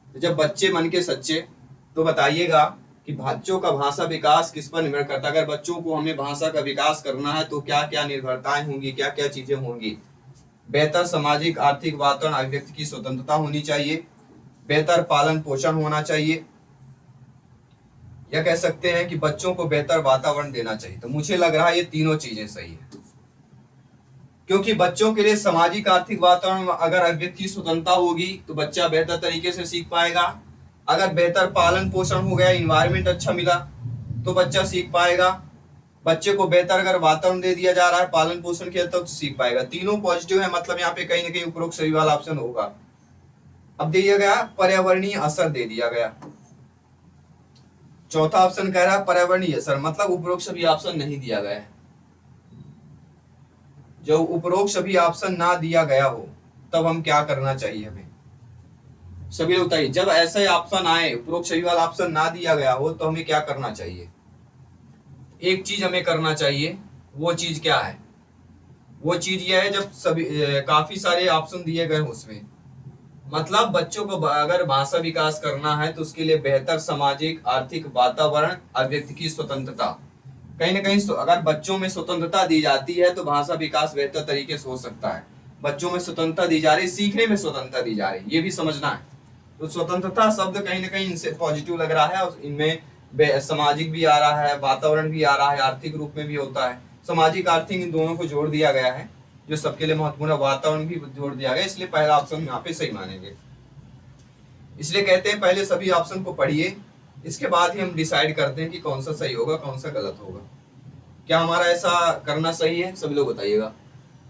तो जब बच्चे मन के सच्चे, तो बताइएगा कि बच्चों का भाषा विकास किस पर निर्भर करता है। अगर बच्चों को हमें भाषा का विकास करना है तो क्या क्या निर्भरताएं होंगी, क्या क्या चीजें होंगी? बेहतर सामाजिक आर्थिक वातावरण, अभिव्यक्ति की स्वतंत्रता होनी चाहिए, बेहतर पालन पोषण होना चाहिए, या कह सकते हैं कि बच्चों को बेहतर वातावरण देना चाहिए। तो मुझे लग रहा है ये तीनों चीजें सही है, क्योंकि बच्चों के लिए सामाजिक आर्थिक वातावरण, अगर अभिव्यक्ति की स्वतंत्रता होगी तो बच्चा बेहतर तरीके से सीख पाएगा। अगर बेहतर पालन पोषण हो गया, इन्वायरमेंट अच्छा मिला, तो बच्चा सीख पाएगा। बच्चे को बेहतर अगर वातावरण दे दिया जा रहा है, पालन पोषण किया, तब तो सीख पाएगा। तीनों पॉजिटिव है, मतलब यहाँ पे कहीं ना कहीं उपरोक्त सही वाला ऑप्शन होगा। अब दिया गया पर्यावरणीय असर, दे दिया गया। चौथा ऑप्शन कह रहा है पर्यावरणीय असर, मतलब उपरोक्त सभी ऑप्शन नहीं दिया गया है। जो उपरोक्त सभी ऑप्शन ना दिया गया हो तब हम क्या करना चाहिए हमें? सभी लोग बताइए, जब ऐसे ऑप्शन आए, उपरोक्त सभी वाला ऑप्शन ना दिया गया हो, तो हमें क्या करना चाहिए? एक चीज हमें करना चाहिए, वो चीज क्या है? वो चीज ये है, जब सभी काफी सारे ऑप्शन दिए गए उसमें, मतलब बच्चों को अगर भाषा विकास करना है तो उसके लिए बेहतर सामाजिक आर्थिक वातावरण, अभिव्यक्ति की स्वतंत्रता। कहीं ना कहीं अगर बच्चों में स्वतंत्रता दी जाती है तो भाषा विकास बेहतर तरीके से हो सकता है। बच्चों में स्वतंत्रता दी जा रही, सीखने में स्वतंत्रता दी जा रही, ये भी समझना है। तो स्वतंत्रता शब्द कहीं ना कहीं इनसे पॉजिटिव लग रहा है, और इनमें सामाजिक भी आ रहा है, वातावरण भी आ रहा है, आर्थिक रूप में भी होता है। सामाजिक आर्थिक इन दोनों को जोड़ दिया गया है, जो सबके लिए महत्वपूर्ण है। वातावरण भी जोड़ दिया गया, इसलिए पहला ऑप्शन यहाँ पे सही मानेंगे। इसलिए कहते हैं पहले सभी ऑप्शन को पढ़िए, इसके बाद ही हम डिसाइड करते हैं कि कौन सा सही होगा, कौन सा गलत होगा। क्या हमारा ऐसा करना सही है? सभी लोग बताइएगा।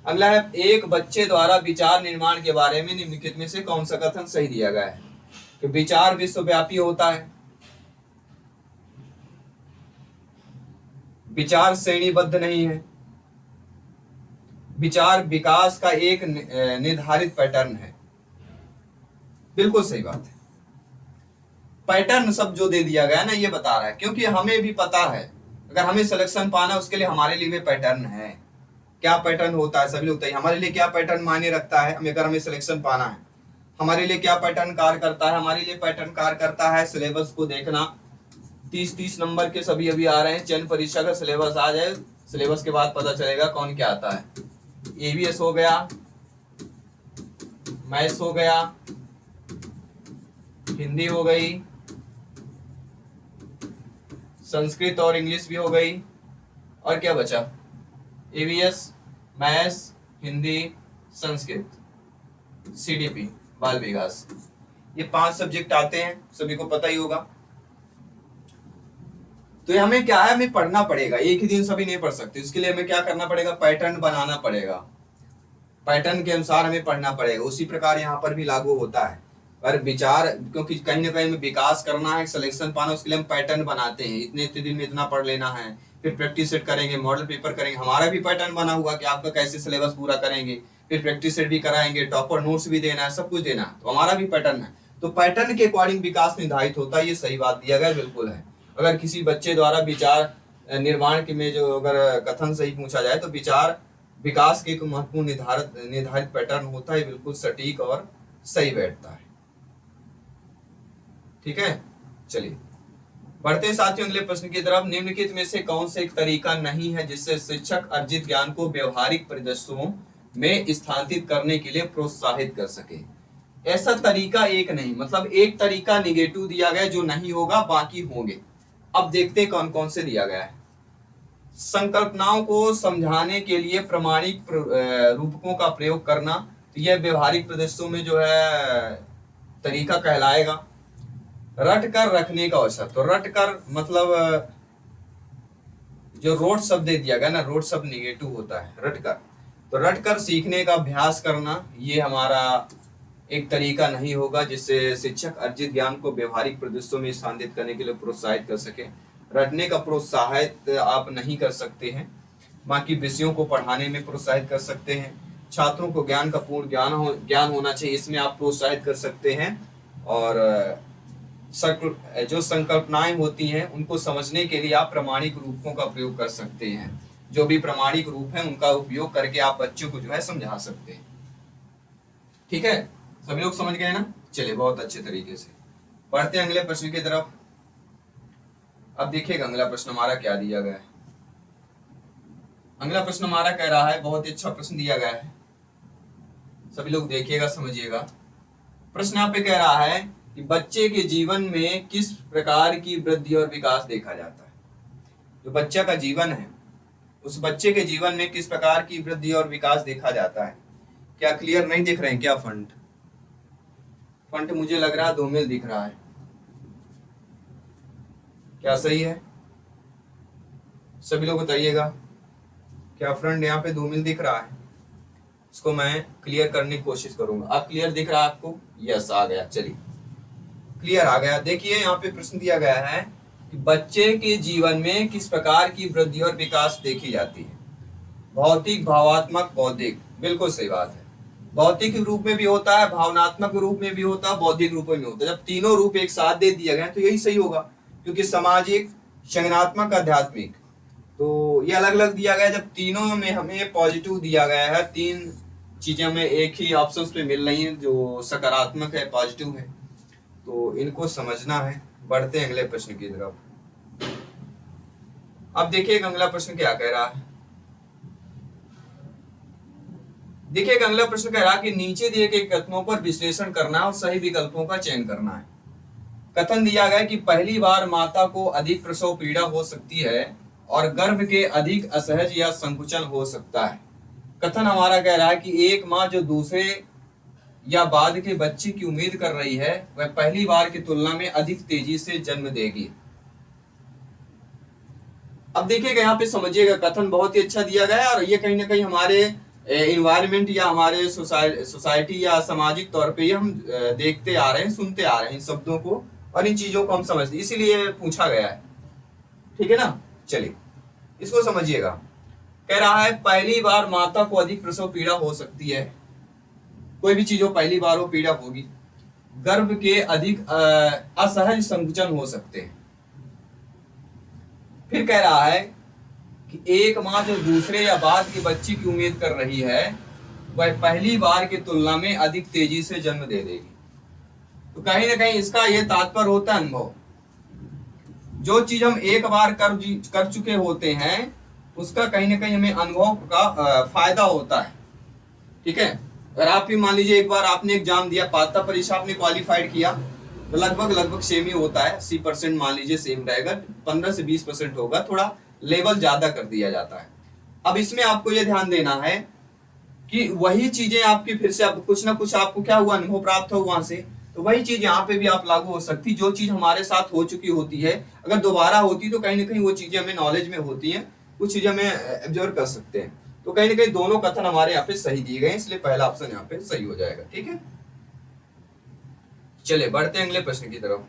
अगला है, एक बच्चे द्वारा विचार निर्माण के बारे में निम्नलिखित में से कौन सा कथन सही दिया गया है? कि विचार विश्वव्यापी होता है, विचार श्रेणीबद्ध नहीं है, विचार विकास का एक निर्धारित पैटर्न है। बिल्कुल सही बात है। पैटर्न सब जो दे दिया गया ना, ये बता रहा है, क्योंकि हमें भी पता है अगर हमें सिलेक्शन पाना है उसके लिए हमारे लिए भी पैटर्न है। क्या पैटर्न होता है? सभी लोग बताइए, हमारे लिए क्या पैटर्न मायने रखता है? अगर हमें सिलेक्शन पाना है, हमारे लिए क्या पैटर्न कार्य करता है? हमारे लिए पैटर्न कार्य करता है सिलेबस को देखना। 30-30 नंबर के सभी अभी आ रहे हैं। चयन परीक्षा का सिलेबस आ जाए, सिलेबस के बाद पता चलेगा कौन क्या आता है। EVS हो गया, मैथ्स हो गया, हिंदी हो गई, संस्कृत और इंग्लिश भी हो गई, और क्या बचा? EVS, maths, Hindi, Sanskrit, CDP बाल विकास, ये 5 सब्जेक्ट आते हैं, सभी को पता ही होगा। तो हमें क्या है, हमें पढ़ना पड़ेगा, एक ही दिन सभी नहीं पढ़ सकते। उसके लिए हमें क्या करना पड़ेगा, पैटर्न बनाना पड़ेगा, पैटर्न के अनुसार हमें पढ़ना पड़ेगा। उसी प्रकार यहाँ पर भी लागू होता है। पर विचार, क्योंकि कहीं ना कहीं हमें विकास करना है, सिलेक्शन पाना, उसके लिए हम पैटर्न बनाते हैं, इतने इतने दिन में इतना पढ़ लेना है, फिर प्रैक्टिस सेट करेंगे, मॉडल पेपर करेंगे। हमारा भी पैटर्न बना हुआ कि आपका कैसे सिलेबस पूरा करेंगे, फिर प्रैक्टिस सेट भी कराएंगे, टॉपर नोट्स भी देना है, सब कुछ देना है, तो हमारा भी पैटर्न है। तो पैटर्न के अकॉर्डिंग विकास निर्धारित होता है, ये सही बात दिया गया, बिल्कुल है। अगर किसी बच्चे द्वारा विचार निर्माण के में जो अगर कथन सही पूछा जाए, तो विचार विकास के एक महत्वपूर्ण निर्धारित पैटर्न होता है, बिल्कुल सटीक और सही बैठता है। ठीक है, चलिए बढ़ते हैं साथियों अगले प्रश्न की तरफ। निम्नलिखित में से कौन सा एक तरीका नहीं है जिससे शिक्षक अर्जित ज्ञान को व्यवहारिक परिदृश्यों में स्थानांतरित करने के लिए प्रोत्साहित कर सके? ऐसा तरीका एक नहीं, मतलब एक तरीका निगेटिव दिया गया जो नहीं होगा, बाकी होंगे। अब देखते हैं कौन कौन से दिया गया है। संकल्पनाओं को समझाने के लिए प्रमाणिक रूपकों का प्रयोग करना, तो यह व्यवहारिक परिदृश्यों में जो है तरीका कहलाएगा। रट कर रखने का अवसर, तो रट कर मतलब जो रोट शब्द दे दिया गया ना, रोट शब्द निगेटिव होता है, रट कर, तो रट कर सीखने का अभ्यास करना, ये हमारा एक तरीका नहीं होगा जिससे शिक्षक अर्जित ज्ञान को व्यवहारिक परिदृश्यों में स्थानांतरित करने के लिए प्रोत्साहित कर सके। रटने का प्रोत्साहित आप नहीं कर सकते हैं, बाकी विषयों को पढ़ाने में प्रोत्साहित कर सकते हैं। छात्रों को ज्ञान का पूर्ण ज्ञान होना चाहिए, इसमें आप प्रोत्साहित कर सकते हैं। और जो संकल्पनाएं होती हैं उनको समझने के लिए आप प्रमाणिक रूपों का प्रयोग कर सकते हैं। जो भी प्रमाणिक रूप है उनका उपयोग करके आप बच्चों को जो है समझा सकते हैं। ठीक है, सभी लोग समझ गए ना? चलिए, बहुत अच्छे तरीके से बढ़ते हैं अगले प्रश्न की तरफ। अब देखिएगा अगला प्रश्न हमारा क्या दिया गया है। अगला प्रश्न हमारा कह रहा है, बहुत ही अच्छा प्रश्न दिया गया है, सभी लोग देखिएगा, समझिएगा। प्रश्न यहाँ पे कह रहा है कि बच्चे के जीवन में किस प्रकार की वृद्धि और विकास देखा जाता है? जो बच्चा का जीवन है, उस बच्चे के जीवन में किस प्रकार की वृद्धि और विकास देखा जाता है? क्या क्लियर नहीं दिख रहे हैं क्या? फंट मुझे लग रहा है धूमिल दिख रहा है, क्या सही है? सभी लोग बताइएगा, क्या फ्रंट यहाँ पे धूमिल दिख रहा है? इसको मैं क्लियर करने की कोशिश करूंगा। अब क्लियर दिख रहा है आपको? यस, आ गया, चलिए क्लियर आ गया। देखिए यहाँ पे प्रश्न दिया गया है कि बच्चे के जीवन में किस प्रकार की वृद्धि और विकास देखी जाती है? भौतिक, भावात्मक, बौद्धिक, बिल्कुल सही बात है। भौतिक रूप में भी होता है, भावनात्मक रूप में भी होता है, बौद्धिक रूप में भी होता है। जब तीनों रूप एक साथ दे दिया गया तो यही सही होगा, क्योंकि सामाजिक, संज्ञानात्मक, आध्यात्मिक, तो ये अलग अलग दिया गया। जब तीनों में हमें पॉजिटिव दिया गया है, तीन चीजें हमें एक ही ऑप्शन पे मिल रही हैं जो सकारात्मक है, पॉजिटिव है, तो इनको समझना है। बढ़ते हैं अगले प्रश्न की तरफ। अब देखिए अगला प्रश्न क्या कह रहा है। देखिए अगला प्रश्न कह रहा है कि नीचे दिए गए कथनों पर विश्लेषण करना और सही विकल्पों का चयन करना है। कथन दिया गया कि पहली बार माता को अधिक प्रसव पीड़ा हो सकती है और गर्भ के अधिक असहज या संकुचन हो सकता है। कथन हमारा कह रहा है कि एक माँ जो दूसरे या बाद के बच्चे की उम्मीद कर रही है, वह पहली बार की तुलना में अधिक तेजी से जन्म देगी। अब देखिएगा यहाँ पे समझिएगा, कथन बहुत ही अच्छा दिया गया है और ये कहीं ना कहीं हमारे इन्वायरमेंट या हमारे सोसाइटी या सामाजिक तौर पे ये हम देखते आ रहे हैं, सुनते आ रहे हैं इन शब्दों को और इन चीजों को हम समझते, इसीलिए पूछा गया है। ठीक है ना? चलिए इसको समझिएगा। कह रहा है पहली बार माता को अधिक प्रसव पीड़ा हो सकती है, कोई भी चीज हो पहली बार हो पीड़ा होगी। गर्भ के अधिक असहज संकुचन हो सकते हैं। फिर कह रहा है कि एक माँ जो दूसरे या बाद के बच्चे की उम्मीद कर रही है, वह पहली बार की तुलना में अधिक तेजी से जन्म दे देगी। तो कहीं ना कहीं इसका यह तात्पर्य होता है अनुभव। जो चीज हम एक बार कर चुके होते हैं उसका कहीं ना कहीं हमें अनुभव का फायदा होता है। ठीक है, अगर आप भी मान लीजिए एक बार आपने एग्जाम दिया, पात्रता परीक्षा आपने क्वालिफाइड किया, तो लगभग सेम ही होता है। 80% मान लीजिए सेम रहेगा, 15 से 20% होगा, थोड़ा लेवल ज्यादा कर दिया जाता है। अब इसमें आपको यह ध्यान देना है कि वही चीजें आपकी फिर से अब कुछ ना कुछ आपको क्या हुआ, अनुभव प्राप्त हो वहां से, तो वही चीज यहाँ पे भी आप लागू हो सकती। जो चीज हमारे साथ हो चुकी होती है अगर दोबारा होती तो कहीं ना कहीं वो चीजें हमें नॉलेज में होती हैं, कुछ चीजें हमें एब्जॉर्व कर सकते हैं। तो कहीं ना कहीं दोनों कथन हमारे यहाँ पे सही दिए गए, इसलिए पहला ऑप्शन यहाँ पे सही हो जाएगा। ठीक है, चलिए बढ़ते हैं अगले प्रश्न की तरफ।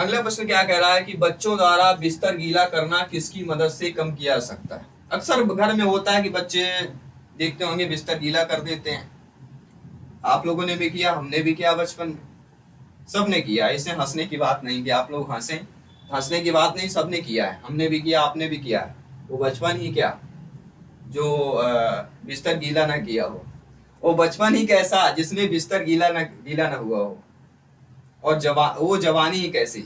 अगला प्रश्न क्या कह रहा है कि बच्चों द्वारा बिस्तर गीला करना किसकी मदद से कम किया जा सकता है। अक्सर घर में होता है कि बच्चे देखते होंगे बिस्तर गीला कर देते हैं। आप लोगों ने भी किया, हमने भी किया बचपन में, सबने किया। इसे हंसने की बात नहीं कि आप लोग हंसे, हंसने की बात नहीं, सबने किया है, हमने भी किया, आपने भी किया है। वो बचपन ही क्या जो बिस्तर गीला ना किया हो, वो बचपन ही कैसा जिसमें बिस्तर गीला ना हुआ हो, और वो जवानी ही कैसी,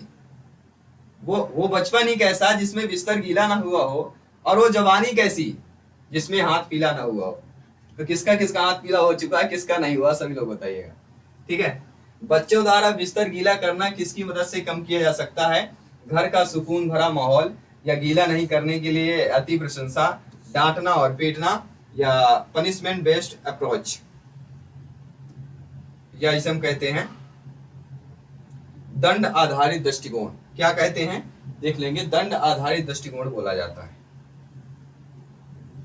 वो बचपन ही कैसा जिसमें बिस्तर गीला ना हुआ हो, और वो जवानी कैसी जिसमें हाथ पीला ना हुआ हो। तो किसका किसका हाथ पीला हो चुका है, किसका नहीं हुआ, सभी लोग बताइएगा। ठीक है, बच्चों द्वारा बिस्तर गीला करना किसकी मदद से कम किया जा सकता है। घर का सुकून भरा माहौल, या गीला नहीं करने के लिए अति प्रशंसा, डांटना और पीटना, या पनिशमेंट बेस्ड अप्रोच, या इसे हम कहते हैं दंड आधारित दृष्टिकोण। क्या कहते हैं देख लेंगे, दंड आधारित दृष्टिकोण बोला जाता है।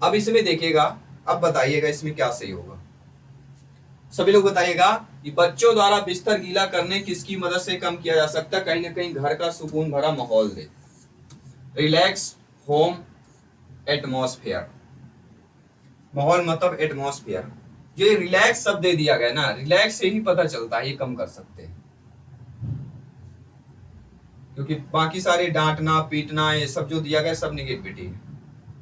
अब इसमें देखिएगा, अब बताइएगा इसमें क्या सही होगा। सभी लोग बताइएगा कि बच्चों द्वारा बिस्तर गीला करने किसकी मदद से कम किया जा सकता है। कहीं ना कहीं घर का सुकून भरा माहौल दे, रिलैक्स होम एटमॉस्फेयर। माहौल मतलब एटमॉस्फेयर, ये रिलैक्स शब्द दे दिया गया ना, रिलैक्स से ही पता चलता है ये कम कर सकते हैं। क्योंकि बाकी सारे डांटना पीटना ये सब जो दिया गया सब निगेटिविटी है,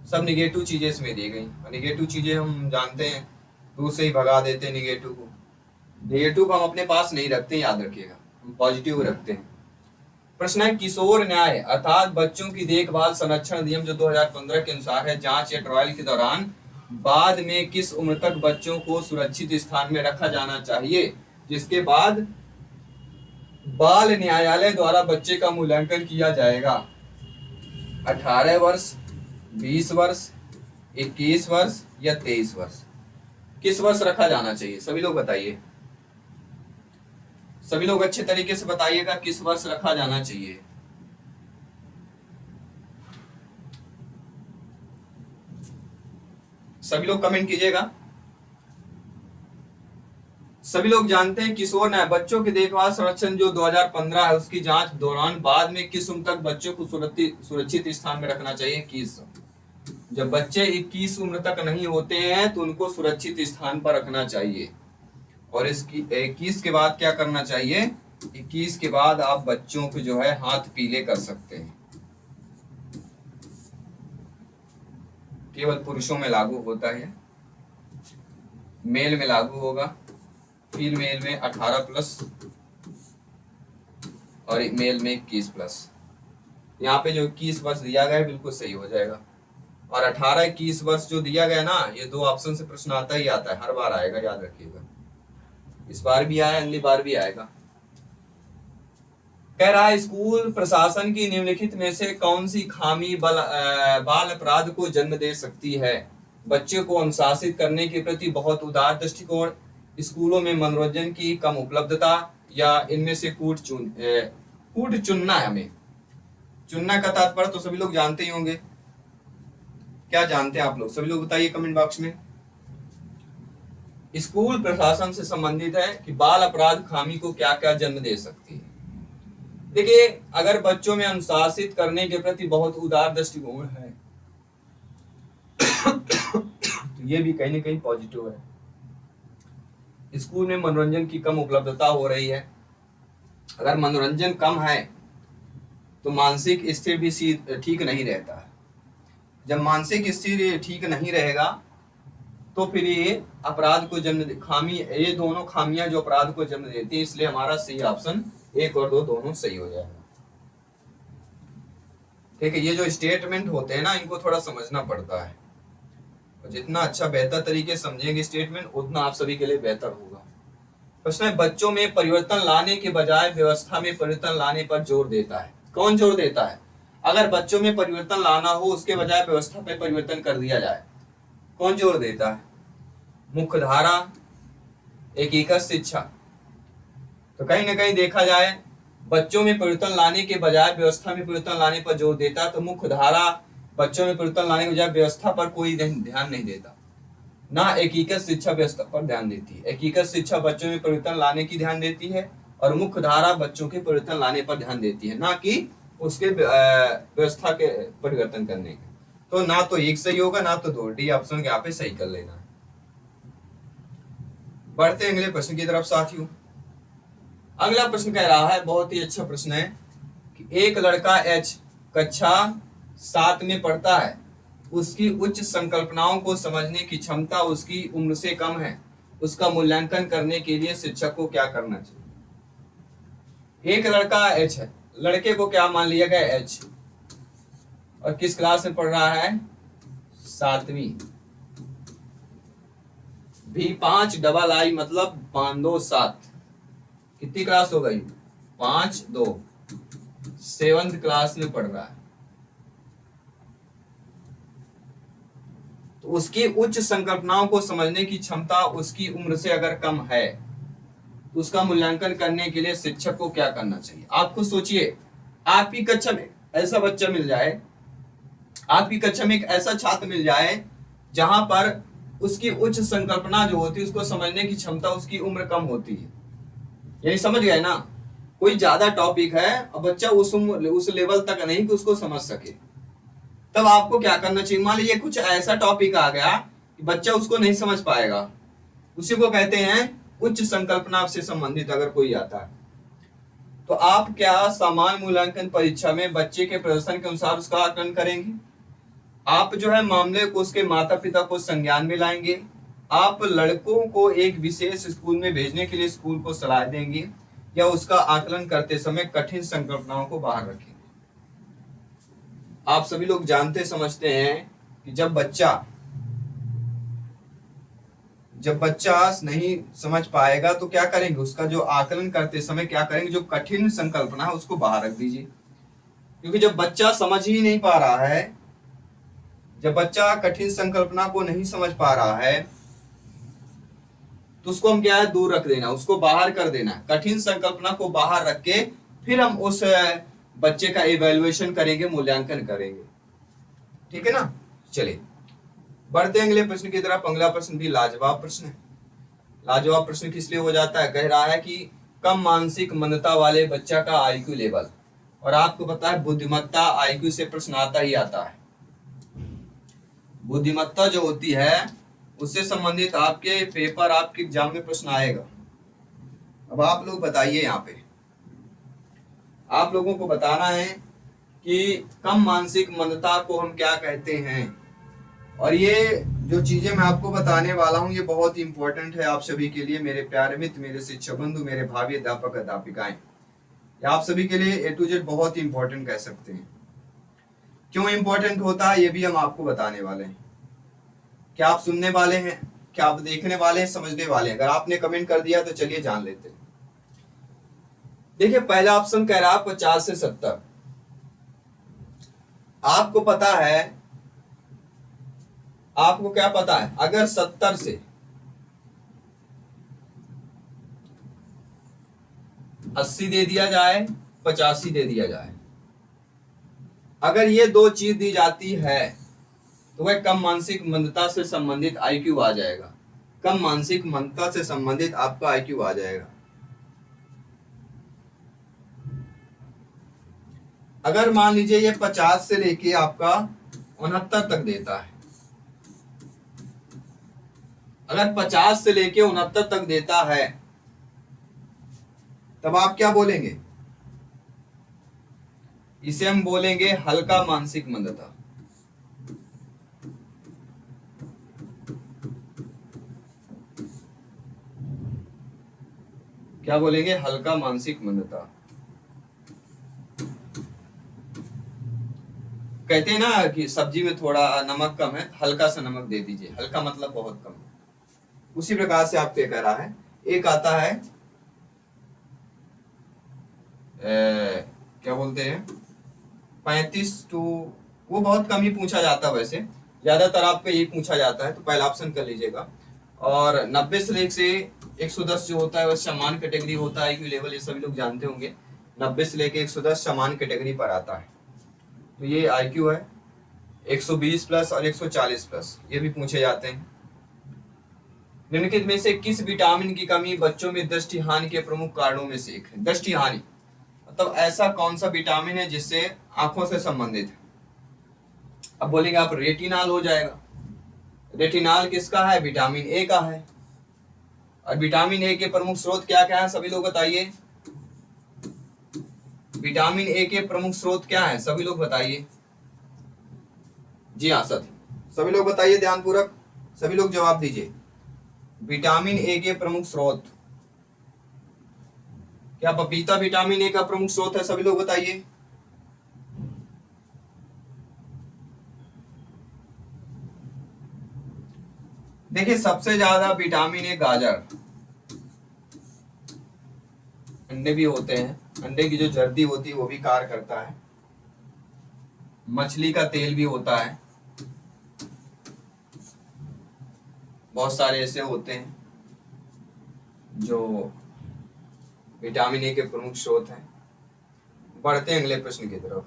सब निगेटिव चीजें इसमें दी गई। निगेटिव चीजें हम जानते हैं, दूर से ही भगा देते हैं निगेटिव को। निगेटिव को हम अपने पास नहीं रखते, याद रखिएगा, हम पॉजिटिव रखते हैं। प्रश्न है किशोर न्याय अर्थात बच्चों की देखभाल संरक्षण नियम जो 2015 के अनुसार है, जांच या ट्रायल के दौरान बाद में किस उम्र तक बच्चों को सुरक्षित स्थान में रखा जाना चाहिए, जिसके बाद बाल न्यायालय द्वारा बच्चे का मूल्यांकन किया जाएगा। 18 वर्ष, 20 वर्ष, 21 वर्ष या 23 वर्ष, किस वर्ष रखा जाना चाहिए, सभी लोग बताइए। सभी लोग अच्छे तरीके से बताइएगा किस वर्ष रखा जाना चाहिए। सभी लोग कमेंट कीजिएगा। सभी लोग जानते हैं किशोर न्याय बच्चों की देखभाल संरक्षण जो 2015 है उसकी जांच दौरान बाद में किस उम्र तक बच्चों को सुरक्षित स्थान में रखना चाहिए। 21। जब बच्चे 21 उम्र तक नहीं होते हैं तो उनको सुरक्षित स्थान पर रखना चाहिए। और इसकी 21 के बाद क्या करना चाहिए, 21 के बाद आप बच्चों को जो है हाथ पीले कर सकते हैं। केवल पुरुषों में लागू होता है, मेल में लागू होगा, फीमेल में 18+ और मेल में 21+। यहाँ पे जो 21 वर्ष दिया गया है बिल्कुल सही हो जाएगा। और 18-21 वर्ष जो दिया गया ना, ये 2 ऑप्शन से प्रश्न आता ही आता है, हर बार आएगा, याद रखिएगा। इस बार भी आया, अगली बार भी आएगा। कह रहा है स्कूल प्रशासन की निम्नलिखित में से कौन सी खामी बाल अपराध को जन्म दे सकती है। बच्चे को अनुशासित करने के प्रति बहुत उदार दृष्टिकोण, स्कूलों में मनोरंजन की कम उपलब्धता, या इनमें से कूट चुनना है। हमें चुनना का तात्पर्य तो सभी लोग जानते ही होंगे। क्या जानते हैं आप लोग, सभी लोग बताइए कमेंट बॉक्स में। स्कूल प्रशासन से संबंधित है कि बाल अपराध खामी को क्या क्या जन्म दे सकती है। देखिए, अगर बच्चों में अनुशासित करने के प्रति बहुत उदार दृष्टिकोण है तो ये भी कहीं ना कहीं पॉजिटिव है। स्कूल में मनोरंजन की कम उपलब्धता हो रही है। अगर मनोरंजन कम है तो मानसिक स्थिति भी ठीक नहीं रहता है। जब मानसिक स्थिति ठीक नहीं रहेगा तो फिर ये अपराध को जन्म ये दोनों खामियां जो अपराध को जन्म देती है, इसलिए हमारा सही ऑप्शन 1 और 2 दोनों सही हो जाएगा। ठीक है, ये जो स्टेटमेंट होते हैं ना, इनको थोड़ा समझना पड़ता है, और जितना अच्छा बेहतर तरीके से समझेंगे स्टेटमेंट, उतना आप सभी के लिए बेहतर होगा। प्रश्न है, बच्चों में परिवर्तन लाने के बजाय व्यवस्था में परिवर्तन लाने पर जोर देता है। कौन जोर देता है? अगर बच्चों में परिवर्तन लाना हो, उसके बजाय व्यवस्था पे परिवर्तन कर दिया जाए, कौन जोर देता है? मुख्यधारा, एकीकृत शिक्षा। तो कहीं ना कहीं देखा जाए, बच्चों में परिवर्तन लाने के बजाय व्यवस्था में परिवर्तन लाने पर जोर देता है, तो मुख्यधारा बच्चों में परिवर्तन लाने के बजाय व्यवस्था पर कोई ध्यान नहीं देता, ना एकीकृत शिक्षा व्यवस्था पर ध्यान देती है। एकीकृत शिक्षा बच्चों में परिवर्तन लाने की ध्यान देती है, और मुख्यधारा बच्चों के परिवर्तन लाने पर ध्यान देती है, ना कि उसके व्यवस्था के परिवर्तन करने के। तो ना तो एक सही होगा, ना तो 2। डी ऑप्शन यहाँ पे सही कर लेना है। बढ़ते हैं अगले प्रश्न की तरफ साथियों। अगला प्रश्न कह रहा है, बहुत ही अच्छा प्रश्न है, कि एक लड़का एच कक्षा 7 में पढ़ता है, उसकी उच्च संकल्पनाओं को समझने की क्षमता उसकी उम्र से कम है, उसका मूल्यांकन करने के लिए शिक्षक को क्या करना चाहिए? एक लड़का एच है, लड़के को क्या मान लिया गया? एच, और किस क्लास में पढ़ रहा है? 7वीं। V5 डबल आई मतलब 5 2 7, कितनी क्लास हो गई? 5 2, 7th क्लास में पढ़ रहा है। तो उसकी उच्च संकल्पनाओं को समझने की क्षमता उसकी उम्र से अगर कम है, तो उसका मूल्यांकन करने के लिए शिक्षक को क्या करना चाहिए? आप खुद सोचिए, आपकी कक्षा में ऐसा बच्चा मिल जाए, आपकी कक्षा में एक ऐसा छात्र मिल जाए जहां पर उसकी उच्च संकल्पना जो होती है, उसको समझने की क्षमता उसकी उम्र कम होती है। यानी समझ गए ना, कोई ज्यादा टॉपिक है और बच्चा उस लेवल तक नहीं कि उसको समझ सके, तब आपको क्या करना चाहिए? मान लीजिए कुछ ऐसा टॉपिक आ गया कि बच्चा उसको नहीं समझ पाएगा, उसी को कहते हैं उच्च संकल्पना से संबंधित अगर कोई आता है। तो आप क्या सामान्य मूल्यांकन परीक्षा में बच्चे के प्रदर्शन के अनुसार उसका आकलन करेंगे? आप जो है मामले को उसके माता पिता को संज्ञान में लाएंगे? आप लड़कों को एक विशेष स्कूल में भेजने के लिए स्कूल को सलाह देंगे, या उसका आकलन करते समय कठिन संकल्पनाओं को बाहर रखेंगे? आप सभी लोग जानते समझते हैं कि जब बच्चा नहीं समझ पाएगा तो क्या करेंगे? उसका जो आकलन करते समय क्या करेंगे? जो कठिन संकल्पना है उसको बाहर रख दीजिए, क्योंकि जब बच्चा समझ ही नहीं पा रहा है, जब बच्चा कठिन संकल्पना को नहीं समझ पा रहा है, तो उसको हम क्या है? दूर रख देना, उसको बाहर कर देना। कठिन संकल्पना को बाहर रख के फिर हम उस बच्चे का इवैल्यूएशन करेंगे, मूल्यांकन करेंगे। ठीक है ना? चलिए बढ़ते हैं अगले प्रश्न की तरफ। अगला प्रश्न भी लाजवाब प्रश्न है। लाजवाब प्रश्न किस लिए हो जाता है? कह रहा है कि कम मानसिक मंदता वाले बच्चा का आईक्यू लेवल, और आपको पता है बुद्धिमत्ता आईक्यू से प्रश्न आता ही आता है। बुद्धिमत्ता जो होती है उससे संबंधित आपके पेपर, आपके एग्जाम में प्रश्न आएगा। अब आप लोग बताइए, यहाँ पे आप लोगों को बताना है कि कम मानसिक मंदता को हम क्या कहते हैं। और ये जो चीजें मैं आपको बताने वाला हूँ ये बहुत ही इंपॉर्टेंट है आप सभी के लिए, मेरे प्यारे मित्र, मेरे शिक्षक बंधु, मेरे भावी अध्यापक अध्यापिकाएं। आप सभी के लिए A to Z बहुत ही इंपॉर्टेंट कह सकते हैं। क्यों इंपॉर्टेंट होता है ये भी हम आपको बताने वाले हैं। क्या आप सुनने वाले हैं? क्या आप देखने वाले हैं? समझने वाले हैं? अगर आपने कमेंट कर दिया तो चलिए जान लेते हैं। देखिए पहला ऑप्शन कह रहा है 50 से 70। आपको पता है, आपको क्या पता है, अगर 70 से 80 दे दिया जाए, 85 दे दिया जाए, अगर ये दो चीज दी जाती है तो वह कम मानसिक मंदता से संबंधित आईक्यू आ जाएगा। कम मानसिक मंदता से संबंधित आपका आईक्यू आ जाएगा। अगर मान लीजिए ये 50 से लेके आपका 69 तक देता है, अगर 50 से लेके 69 तक देता है, तब आप क्या बोलेंगे? इसे हम बोलेंगे हल्का मानसिक मंदता। क्या बोलेंगे? हल्का मानसिक मंदता। कहते हैं ना कि सब्जी में थोड़ा नमक कम है, हल्का सा नमक दे दीजिए। हल्का मतलब बहुत कम। उसी प्रकार से आपको कह रहा है, एक आता है क्या बोलते हैं 35 टू, वो बहुत कम ही पूछा जाता है वैसे, ज्यादातर आपको यही पूछा जाता है, तो पहला ऑप्शन कर लीजिएगा। और 90 से लेके 110 जो होता है वह सामान्य कैटेगरी होता है, IQ लेवल ये सभी लोग जानते होंगे। 90 से लेके 110 सामान्य कैटेगरी पर आता है। तो ये IQ है। 120 प्लस और 140 प्लस ये भी पूछे जाते हैं। निम्नलिखित में से किस विटामिन की कमी बच्चों में दृष्टि हानि के प्रमुख कारणों में से एक है? दृष्टि हानि मतलब ऐसा कौन सा विटामिन है जिससे आंखों से संबंधित है? अब बोलेंगे आप रेटिनॉल हो जाएगा। रेटिनॉल किसका है? विटामिन ए का है। और विटामिन ए के प्रमुख स्रोत क्या क्या है सभी लोग बताइए? विटामिन ए के प्रमुख स्रोत क्या है सभी लोग बताइए? जी हाँ सभी लोग बताइए ध्यानपूर्वक, सभी लोग जवाब दीजिए। विटामिन ए के प्रमुख स्रोत क्या पपीता विटामिन ए का प्रमुख स्रोत है? सभी लोग बताइए। देखिए सबसे ज्यादा विटामिन ए गाजर, अंडे भी होते हैं, अंडे की जो जर्दी होती है वो भी कार्य करता है। मछली का तेल भी होता है, बहुत सारे ऐसे होते हैं जो विटामिन ए के प्रमुख स्रोत हैं। बढ़ते हैं अगले प्रश्न की तरफ।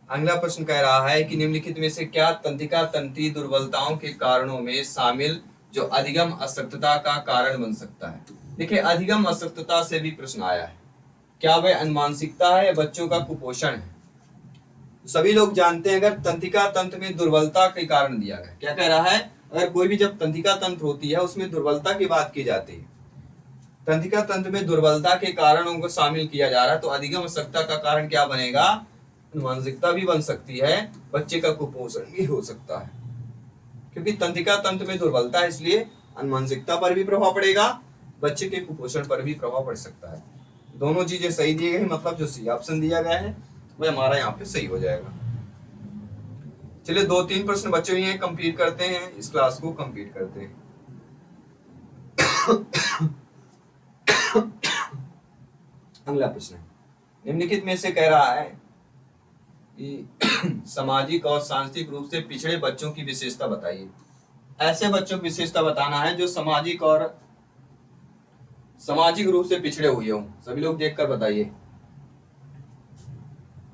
अगला प्रश्न कह रहा है कि निम्नलिखित में से क्या तंत्रिका तंत्रीय दुर्बलताओं के कारणों में शामिल जो अधिगम अशक्तता का कारण बन सकता है? देखिए अधिगम अशक्तता से भी प्रश्न आया है। क्या वह अनुमानसिकता है या बच्चों का कुपोषण है? सभी लोग जानते हैं अगर तंत्रिका तंत्र में दुर्बलता के कारण दिया गया, क्या कह रहा है? अगर कोई भी जब तंत्रिका तंत्र होती है उसमें दुर्बलता की बात की जाती है, तंत्रिका तंत्र में दुर्बलता के कारणों को शामिल किया जा रहा है, तो अधिगम अशक्तता का कारण क्या बनेगा? अनुवांशिकता भी बन सकती है, बच्चे का कुपोषण भी हो सकता है। क्योंकि तंत्रिका तंत्र में दुर्बलता है इसलिए अनुवांशिकता पर भी प्रभाव पड़ेगा, बच्चे के कुपोषण पर भी प्रभाव पड़ सकता है। दोनों चीजें सही दी गई, मतलब जो सी ऑप्शन दिया गया है वह हमारा यहाँ पे सही हो जाएगा। चलिए 2-3 प्रश्न बचे हुए हैं, कंप्लीट करते हैं, इस क्लास को कंप्लीट करते हैं। अगला प्रश्न निम्नलिखित में से कह रहा है कि सामाजिक और सांस्कृतिक रूप से पिछड़े बच्चों की विशेषता बताइए। ऐसे बच्चों की विशेषता बताना है जो सामाजिक रूप से पिछड़े हुए हों। सभी लोग देखकर बताइए।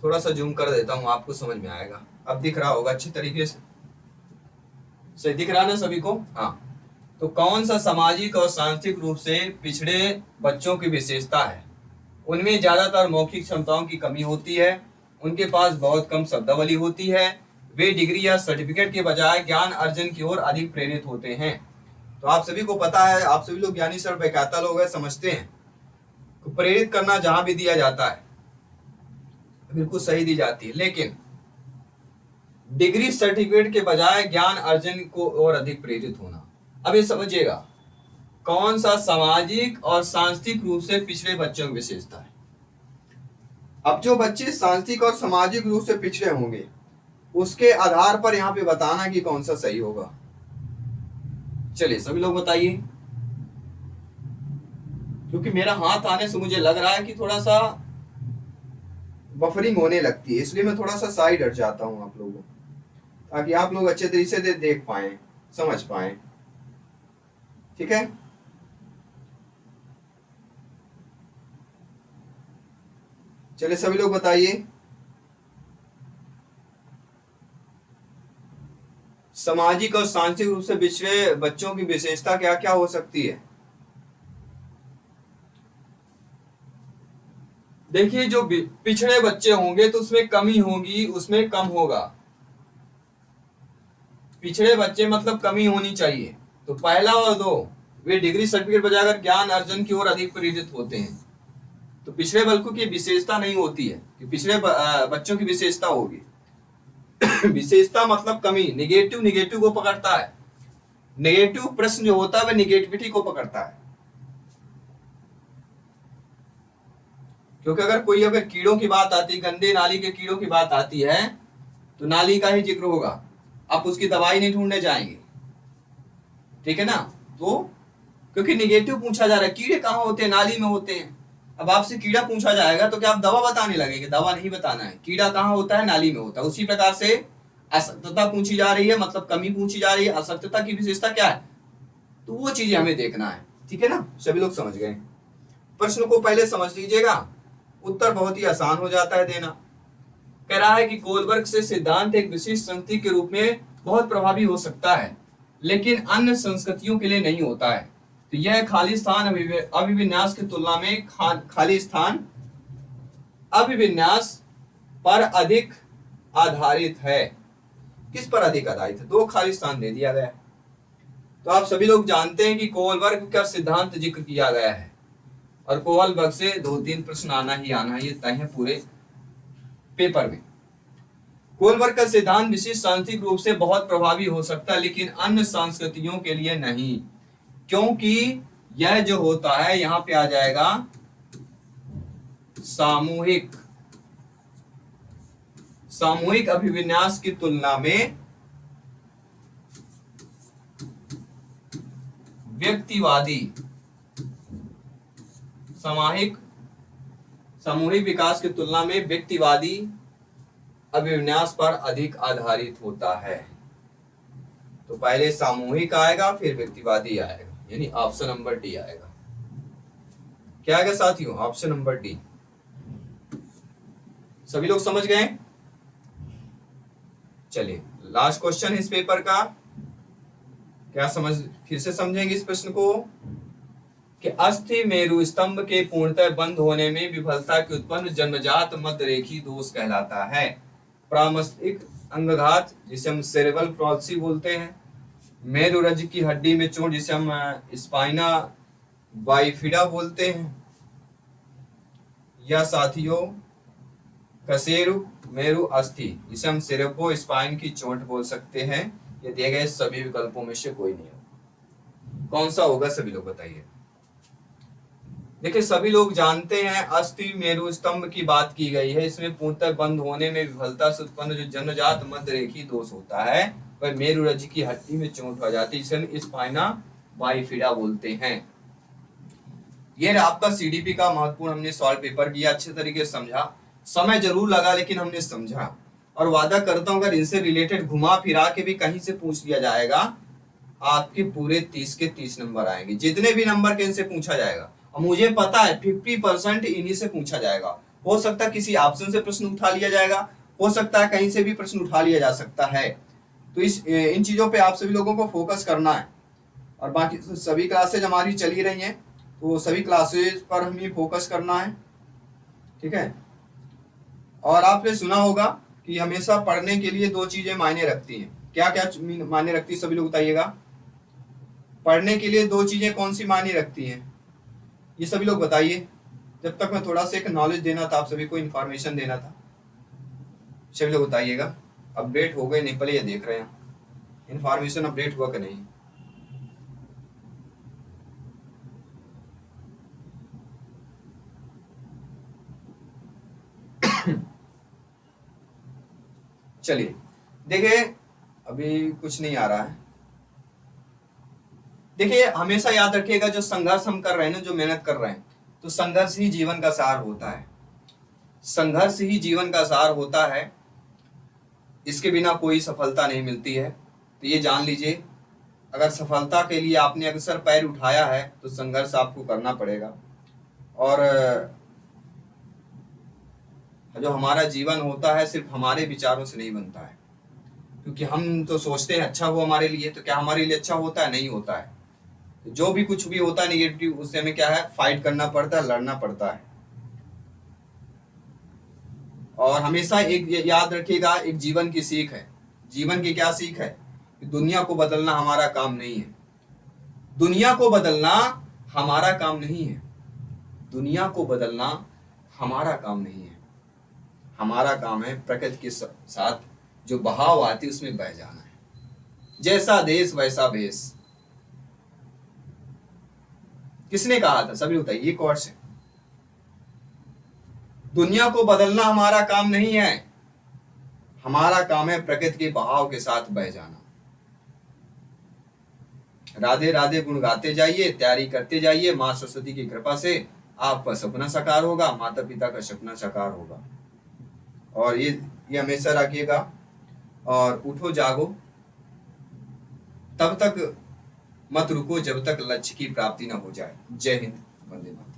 थोड़ा सा जूम कर देता हूं, आपको समझ में आएगा। अब दिख रहा होगा अच्छी तरीके से, सही दिख रहा ना सभी को? हाँ। तो कौन सा सामाजिक और सांस्कृतिक रूप से पिछड़े बच्चों की विशेषता है? उनमें ज्यादातर मौखिक क्षमताओं की कमी होती है, उनके पास बहुत कम शब्दावली होती है, वे डिग्री या सर्टिफिकेट के बजाय ज्ञान अर्जन की ओर अधिक प्रेरित होते हैं। तो आप सभी को पता है, आप सभी लोग ज्ञानी सर्व व्याख्याता लोग हैं, समझते हैं तो प्रेरित करना जहां भी दिया जाता है बिल्कुल सही दी जाती है, लेकिन डिग्री सर्टिफिकेट के बजाय ज्ञान अर्जन को और अधिक प्रेरित होना। अब ये समझिएगा कौन सा सामाजिक और सांस्कृतिक रूप से पिछड़े बच्चों की विशेषता है। अब जो बच्चे सांस्कृतिक और सामाजिक रूप से पिछड़े होंगे उसके आधार पर यहाँ पे बताना कि कौन सा सही होगा। चलिए सभी लोग बताइए, क्योंकि मेरा हाथ आने से मुझे लग रहा है कि थोड़ा सा बफरिंग होने लगती है, इसलिए मैं थोड़ा सा साइड हट जाता हूं आप लोगों, ताकि आप लोग अच्छे तरीके से देख पाए, समझ पाए। ठीक है, चलिए सभी लोग बताइए सामाजिक और सांस्कृतिक रूप से पिछड़े बच्चों की विशेषता क्या क्या हो सकती है। देखिए जो पिछड़े बच्चे होंगे तो उसमें कमी होगी, उसमें कम होगा। पिछड़े बच्चे मतलब कमी होनी चाहिए। तो पहला और दो, वे डिग्री सर्टिफिकेट बजाकर ज्ञान अर्जन की ओर अधिक प्रेरित होते हैं। तो पिछड़े बच्चों की विशेषता नहीं होती है कि पिछड़े बच्चों की विशेषता होगी। विशेषता मतलब कमी, निगेटिव को पकड़ता है। नेगेटिव प्रश्न जो होता है वह निगेटिविटी को पकड़ता है। क्योंकि अगर कीड़ों की बात आती है, गंदे नाली के कीड़ों की बात आती है, तो नाली का ही जिक्र होगा, आप उसकी दवाई नहीं ढूंढने जाएंगे, ठीक है ना। तो क्योंकि निगेटिव पूछा जा रहा है, कीड़े कहाँ होते हैं, नाली में होते हैं। अब आपसे कीड़ा पूछा जाएगा तो क्या आप दवा बताने लगेंगे? दवा नहीं बताना है, कीड़ा कहाँ होता है, नाली में होता है। उसी प्रकार से असक्तता पूछी जा रही है, मतलब कमी पूछी जा रही है, असक्तता की विशेषता क्या है, तो वो चीजें हमें देखना है, ठीक है ना। सभी लोग समझ गए। प्रश्न को पहले समझ लीजिएगा, उत्तर बहुत ही आसान हो जाता है देना। कह रहा है कि कोलबर्ग से सिद्धांत एक विशिष्ट संस्कृति के रूप में बहुत प्रभावी हो सकता है, लेकिन अन्य संस्कृतियों के लिए नहीं होता है। तो यह खाली स्थान अभिविन्यास की तुलना में खाली स्थान अभिविन्यास पर अधिक आधारित है। किस पर अधिक आधारित है? दो खाली स्थान दे दिया गया है। तो आप सभी लोग जानते हैं कि कोलबर्ग का सिद्धांत जिक्र किया गया है, और कोलबर्ग से 2-3 प्रश्न आना ही आना है, ये तय है पूरे पेपर में। कोलबर्ग का सिद्धांत विशिष्ट सांस्कृतिक रूप से बहुत प्रभावी हो सकता है, लेकिन अन्य संस्कृतियों के लिए नहीं, क्योंकि यह जो होता है यहां पे आ जाएगा सामूहिक अभिविन्यास की तुलना में व्यक्तिवादी सामूहिक विकास की तुलना में व्यक्तिवादी अभिविन्यास पर अधिक आधारित होता है। तो पहले सामूहिक आएगा, फिर व्यक्तिवादी आएगा, यानी ऑप्शन नंबर डी आएगा। क्या आएगा साथियों? Option number D. सभी लोग समझ गए? चलिए लास्ट क्वेश्चन इस पेपर का, क्या समझ, फिर से समझेंगे इस प्रश्न को कि अस्थि मेरु स्तंभ के पूर्णतः बंद होने में विफलता के उत्पन्न जन्मजात मध्यरेखी दोष कहलाता है। प्रामस्तिक अंगघात जिसे हम सेरेब्रल पॉल्सी बोलते हैं, मेरुरज्ज की हड्डी में चोट जिसे हम स्पाइना बाइफिडा बोलते हैं, या साथियों कसेरु मेरु अस्थि जिसे हम सेरेब्रो स्पाइन की चोट बोल सकते हैं। ये दिए गए सभी विकल्पों में से कोई नहीं होगा। कौन सा होगा सभी लोग बताइए। देखिए सभी लोग जानते हैं अस्थि मेरु स्तंभ की बात की गई है, इसमें पूर्णतः बंद होने में विफलता से उत्पन्न जो जन्मजात मध्यरेखी दोष होता है वह मेरुरज्ज की हड्डी में चोट हो जाती है, जिसे हम स्पाइना बाइफिडा बोलते हैं। ये आपका सीडीपी का महत्वपूर्ण हमने सॉल्व पेपर किया, अच्छे तरीके से समझा, समय जरूर लगा लेकिन हमने समझा। और वादा करता हूं अगर इनसे रिलेटेड घुमा फिरा के भी कहीं से पूछ लिया जाएगा, आपके पूरे 30 के 30 नंबर आएंगे, जितने भी नंबर के इनसे पूछा जाएगा। और मुझे पता है 50% इन्हीं से पूछा जाएगा। हो सकता है किसी ऑप्शन से प्रश्न उठा लिया जाएगा, हो सकता है कहीं से भी प्रश्न उठा लिया जा सकता है। तो इन चीजों पे आप सभी लोगों को फोकस करना है। और बाकी सभी क्लासेज हमारी चली रही हैं, तो सभी क्लासेज पर हमें फोकस करना है, ठीक है। और आपने सुना होगा कि हमेशा पढ़ने के लिए 2 चीजें मायने रखती हैं। क्या क्या मायने रखती है सभी लोग बताइएगा। पढ़ने के लिए 2 चीजें कौन सी मायने रखती हैं, ये सभी लोग बताइए। जब तक मैं थोड़ा सा एक नॉलेज देना था, आप सभी को इन्फॉर्मेशन देना था। सभी लोग बताइएगा अपडेट हो गए नहीं, पहले ये देख रहे हैं इन्फॉर्मेशन अपडेट हुआ कि नहीं। चलिए देखिए अभी कुछ नहीं आ रहा है। देखिए हमेशा याद रखिएगा जो संघर्ष हम कर रहे हैं ना, जो मेहनत कर रहे हैं, तो संघर्ष ही जीवन का सार होता है। संघर्ष ही जीवन का सार होता है, इसके बिना कोई सफलता नहीं मिलती है। तो ये जान लीजिए, अगर सफलता के लिए आपने अक्सर पैर उठाया है तो संघर्ष आपको करना पड़ेगा। और जो हमारा जीवन होता है सिर्फ हमारे विचारों से नहीं बनता है, क्योंकि हम तो सोचते हैं अच्छा हो हमारे लिए, तो क्या हमारे लिए अच्छा होता है? नहीं होता है। तो जो भी कुछ भी होता है नेगेटिव, उससे हमें क्या है, फाइट करना पड़ता है, लड़ना पड़ता है। और हमेशा एक याद रखिएगा, एक जीवन की सीख है। जीवन की क्या सीख है? कि दुनिया को बदलना हमारा काम नहीं है। दुनिया को बदलना हमारा काम नहीं है। दुनिया को बदलना हमारा काम नहीं है। हमारा काम है प्रकृति के साथ जो बहाव आती है उसमें बह जाना है। जैसा देश वैसा भेष, किसने कहा था? सभी बताइए, ये कौन से? दुनिया को बदलना हमारा काम नहीं है, हमारा काम है प्रकृति के बहाव के साथ बह जाना। राधे राधे गुण गाते जाइए, तैयारी करते जाइए, माँ सरस्वती की कृपा से आपका सपना साकार होगा, माता पिता का सपना साकार होगा। और ये हमेशा रखिएगा। और उठो जागो, तब तक मत रुको जब तक लक्ष्य की प्राप्ति न हो जाए। जय हिंद, वंदे मातरम।